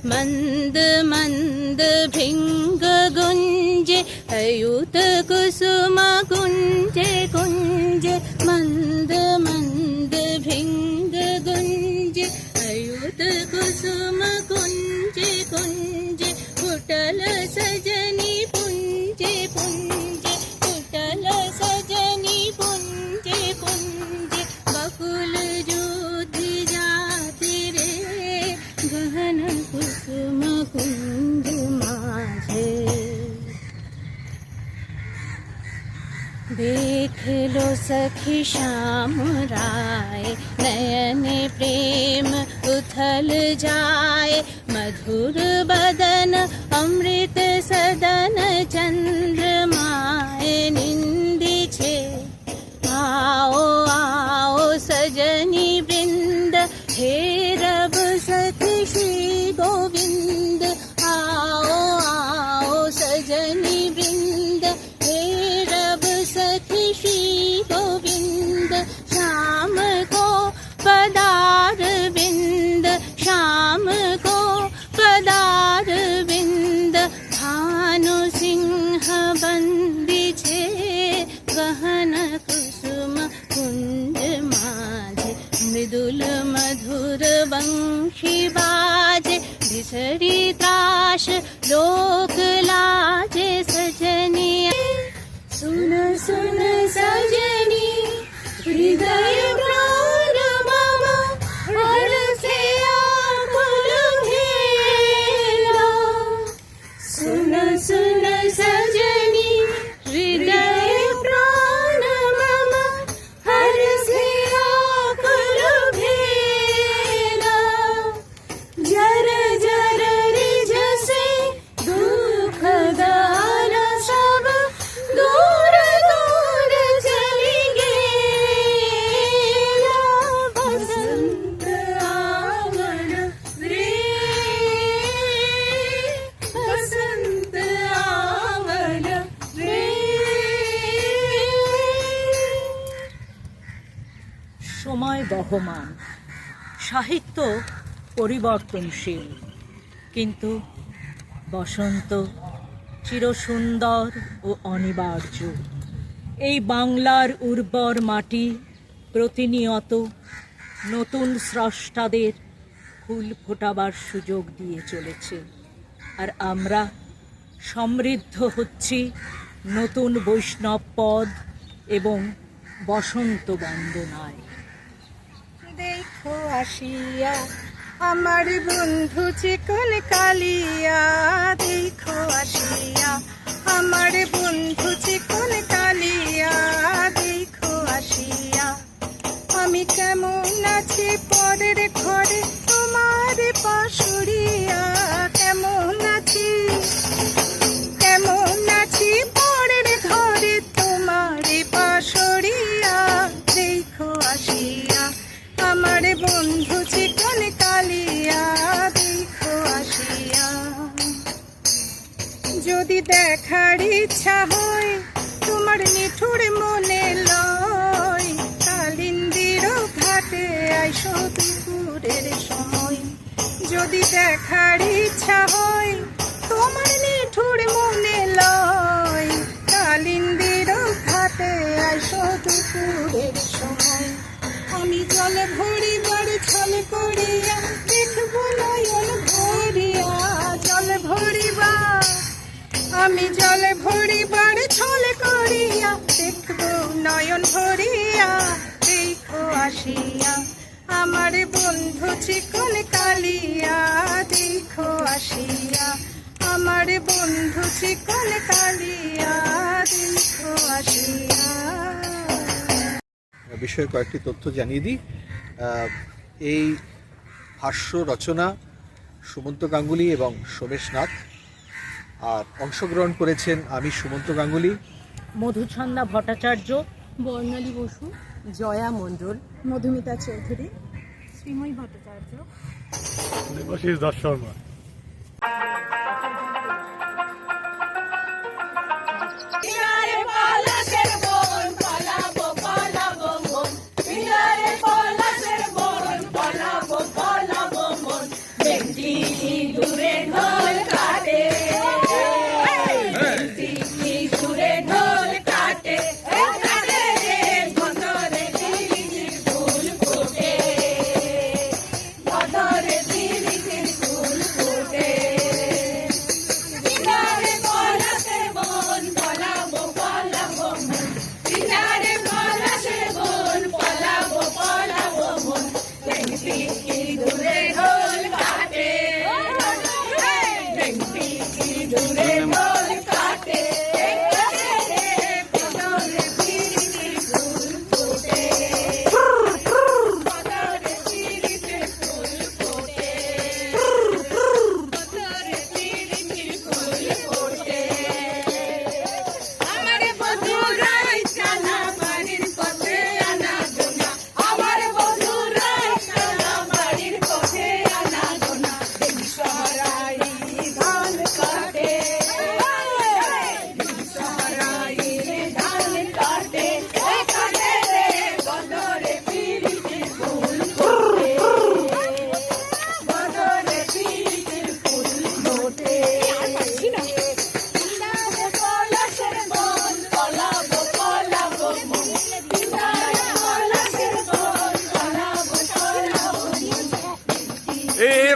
E: मंद मंद भृंग गुंजे, अयुत कुसुम कुंजे कुंजे। मंद मंद भृंग गुंजे, अयुत कुसुम कुंजे कुंजे। कुटल सजनी पुंजे पुंजे, कुटल सजनी पुंजे पुंजे। बकुल ज्योति जाति रे, गहन कुसुम कुंज माझे। देख लो सखी श्याम राय, नयने प्रेम उथल जाए। मधुर बदन अमृत सदन, चंद्रमाए निंदी छे। आओ आओ सजनी वृंद, हे रब सखी श्री गोविंद। आओ आओ सजनी वृंद, हे रब सखी श्री गोविंद। शाम को पदार बिंद, शाम को पदार बिंद। भानु सिंह बंदी छे, गहन कुसुम कुंज माझे। मृदुल मधुर वंशी बाजे, बिसरी त्राश लोक लाजे। सजनी सुन सुन सजनी, हृदय प्राण मम हरसे आकुल घेरा। सुन सुन सजनी, हृदय प्राण मम हरसे आकुल घेरा। जर जर रिझसे दुःख दान सब दूर दूर
T: সময় বহমান, সাহিত্য পরিবর্তনশীল, কিন্তু বসন্ত চিরসুন্দর ও অনিবার্য। এই বাংলার উর্বর মাটি প্রতিনিয়ত নতুন স্রষ্টাদের ফুল ফোটাবার সুযোগ দিয়ে চলেছে, আর আমরা সমৃদ্ধ হচ্ছি নতুন বৈষ্ণব পদ এবং বসন্ত বন্দনায়।
C: দেখো আসিয়া আমার বন্ধু চিকন কালিয়া, দেখো আসিয়া আমার বন্ধু চিকন কালিয়া, দেখো আসিয়া আমি কেমন আছি পরের ঘরে তোমার পাশুরিয়া, কেমন আছি কেমন আছি পরের ঘরে তোমার পাশুরিয়া, দেখো আসিয়া আমার বন্ধু চিকন কালিয়া, দেখো আসিয়া। যদি দেখার ইচ্ছা হয় তোমার নিঠুর মনে লয়, কালিন্দির ঘাটে আইসো দুপুরের সময়। যদি দেখার ইচ্ছা হয় তোমার নিঠুর মনে লয়, কালিন্দির ঘাটে আইসো দুপুরের সময়। আমি জল ভরিবার ছল করিয়া দেখব নয়ন ভরিয়া, জল ভরিবা আমি জল ভরিবার ছল করিয়া দেখব নয়ন ভরিয়া, দেখো আসিয়া আমার বন্ধু চিকন কালিয়া, দেখো আসিয়া আমার বন্ধু চিকন কালিয়া, দেখো আসিয়া।
U: বিষয়ে কয়েকটি তথ্য জানিয়ে দিই। এই ভাষ্য রচনা সুমন্ত গাঙ্গুলি এবং সোমেশ নাথ, আর অংশগ্রহণ করেছেন আমি সুমন্ত গাঙ্গুলি,
T: মধুছন্দা ভট্টাচার্য,
H: বর্ণালী বসু,
B: জয়া মণ্ডল,
H: মধুমিতা চৌধুরী,
J: শ্রীময়ী ভট্টাচার্য,
N: দেবাশিস দাস শর্মা।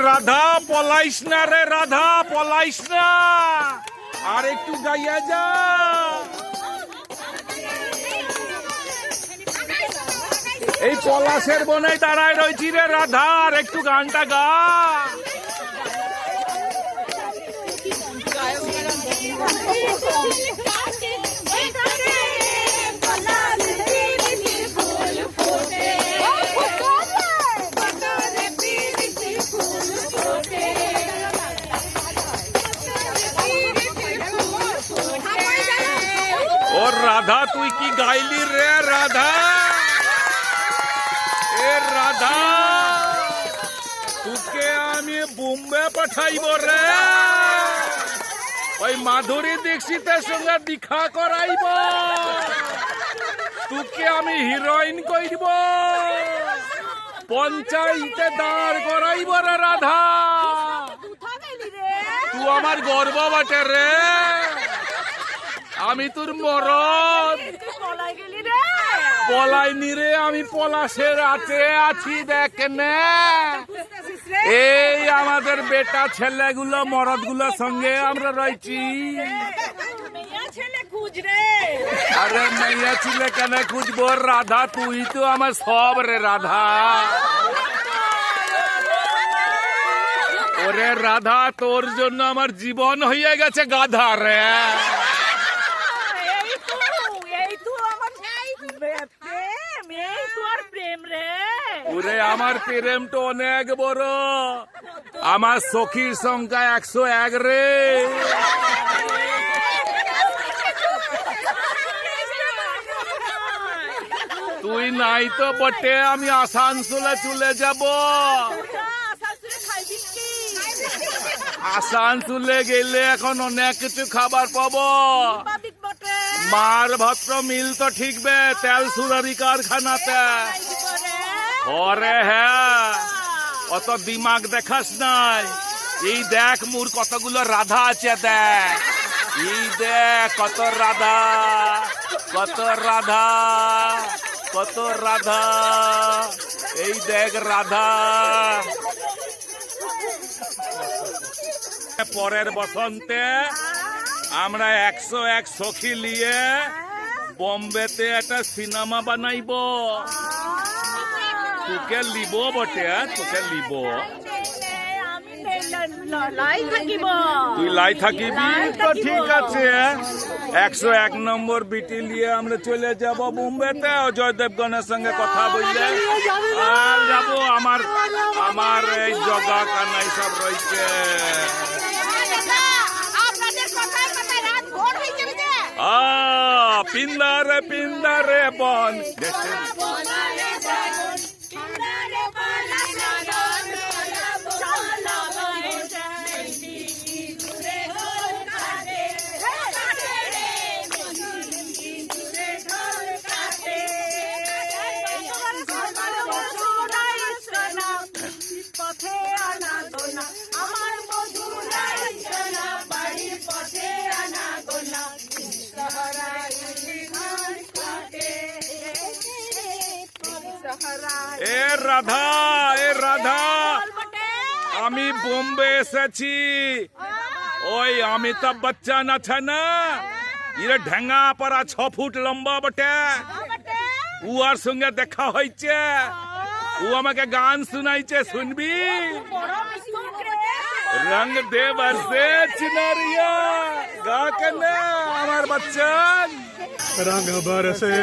V: রাধা পলাইস না রে, রাধা পলাইস না, আর একটু গাইয়া যা। এই পলাশের বনে দাঁড়ায় রয়েছি রে রাধা, আর একটু গানটা গা। রাধা তুই কি গাইলি রে রাধা? এ রাধা তোকে আমি বোম্বে পাঠাইব রে, ওই মাধুরী দীক্ষিতের সঙ্গে দেখা করাইব, তোকে আমি হিরোইন কইব। পঞ্চায়েতে দাঁড় করাইব রে রাধা। তুই আমার গর্ব বটে রে, আমি তোর মরদ। পলাইনি রে, আমি পলাশের রাতে আছি দেখ না। এই আমাদের বেটা ছেলেগুলো মরদ গুলোর সঙ্গে আমরা রয়েছি। আরে মেয়া ছেলে কেন খুঁজবো রাধা, তুই তো আমার সব রে রাধা। ওরে রাধা, তোর জন্য আমার জীবন হয়ে গেছে গাধা রে। ওরে আমার প্রেমটা অনেক বড়, আমার সখীর সংখ্যা 101 রে। তুই নাই তো বটে, আমি আসানসোলে চলে যাব। আসানসোলে গেলে এখন অনেক কিছু খাবার পাবো। মার ভদ্র মিল তো ঠিকবে, তেল সুরারি কারখানাতে। ওরে হ্যাঁ, অত দিমাগ দেখাস নাই। এই দেখ মোর কতগুলো রাধা আছে, দেখ এই দেখ কত রাধা, কত রাধা, কত রাধা। এই দেখ রাধা। পরের বসন্তে আমরা 101 সখী নিয়ে বোম্বেতে একটা সিনেমা বানাইব। তোকে লিব বটে, তোকে লিব। তুই লাই থাকিবি তো ঠিক আছে। 101 নম্বর বিটি নিয়ে আমরা চলে যাব বোম্বেতে। অজয় দেবগনের সঙ্গে কথা বললে আর যাবো। আমার এই জগা কানাই সব রয়েছে। পিন্দারে পিন্দারে বন এ রাধা, এ রাধা, আমি বোম্বে এসেছি। ওই অমিতাভ বচ্চন আছে না, এর ঢেঙ্গা পারা 6 ফুট লম্বা বটে। উয়ার সঙ্গে দেখা হয়েছে, ও আমাকে গান শুনাইছে, শুনবি? রঙ দে বরসে চিনারিয়া, গা কেনে আমার বচ্চন।
N: रंग बरसे,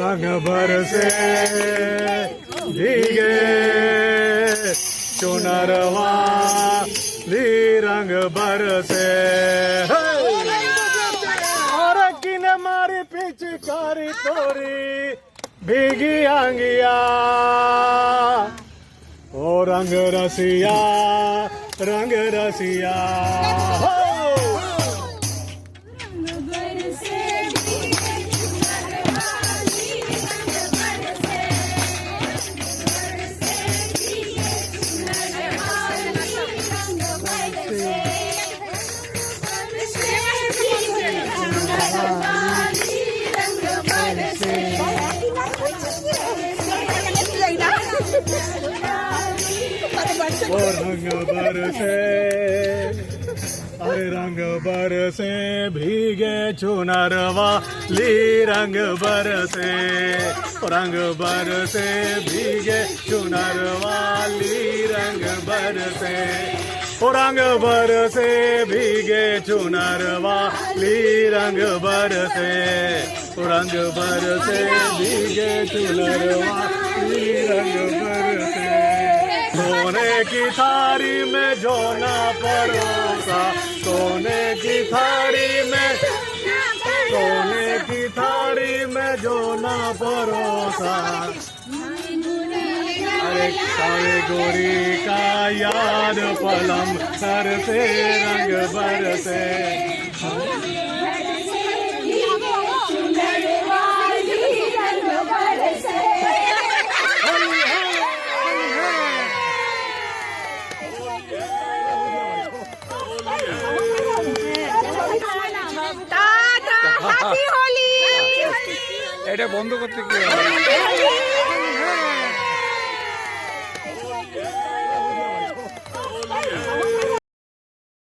N: रंग बरसे भीगे चुनरवा ली, रंग बरसे। और किन मारी पिचकारी तोरी भीगी आंगिया। ओ रंग रसिया, रंग रसिया। ओ रंग बरसे, अरे रंग बरसे भीगे चुनरवा ली, रंग बरसे, रंग बरसे भीगे चुनरवा ली, रंग बरसे। रंग बरसे भीगे चुनरवा ली, रंग बरसे, रंग बरसे भीगे चुनरवा ली, रंग बरसे। सोने की थारी में जो ना परोसा, सोने की थारी में, सोने की थारी में जो ना परोसा। अरे काले गोरी का याद पलम सर से, रंग बरसे।
V: এটা বন্ধ করতে কি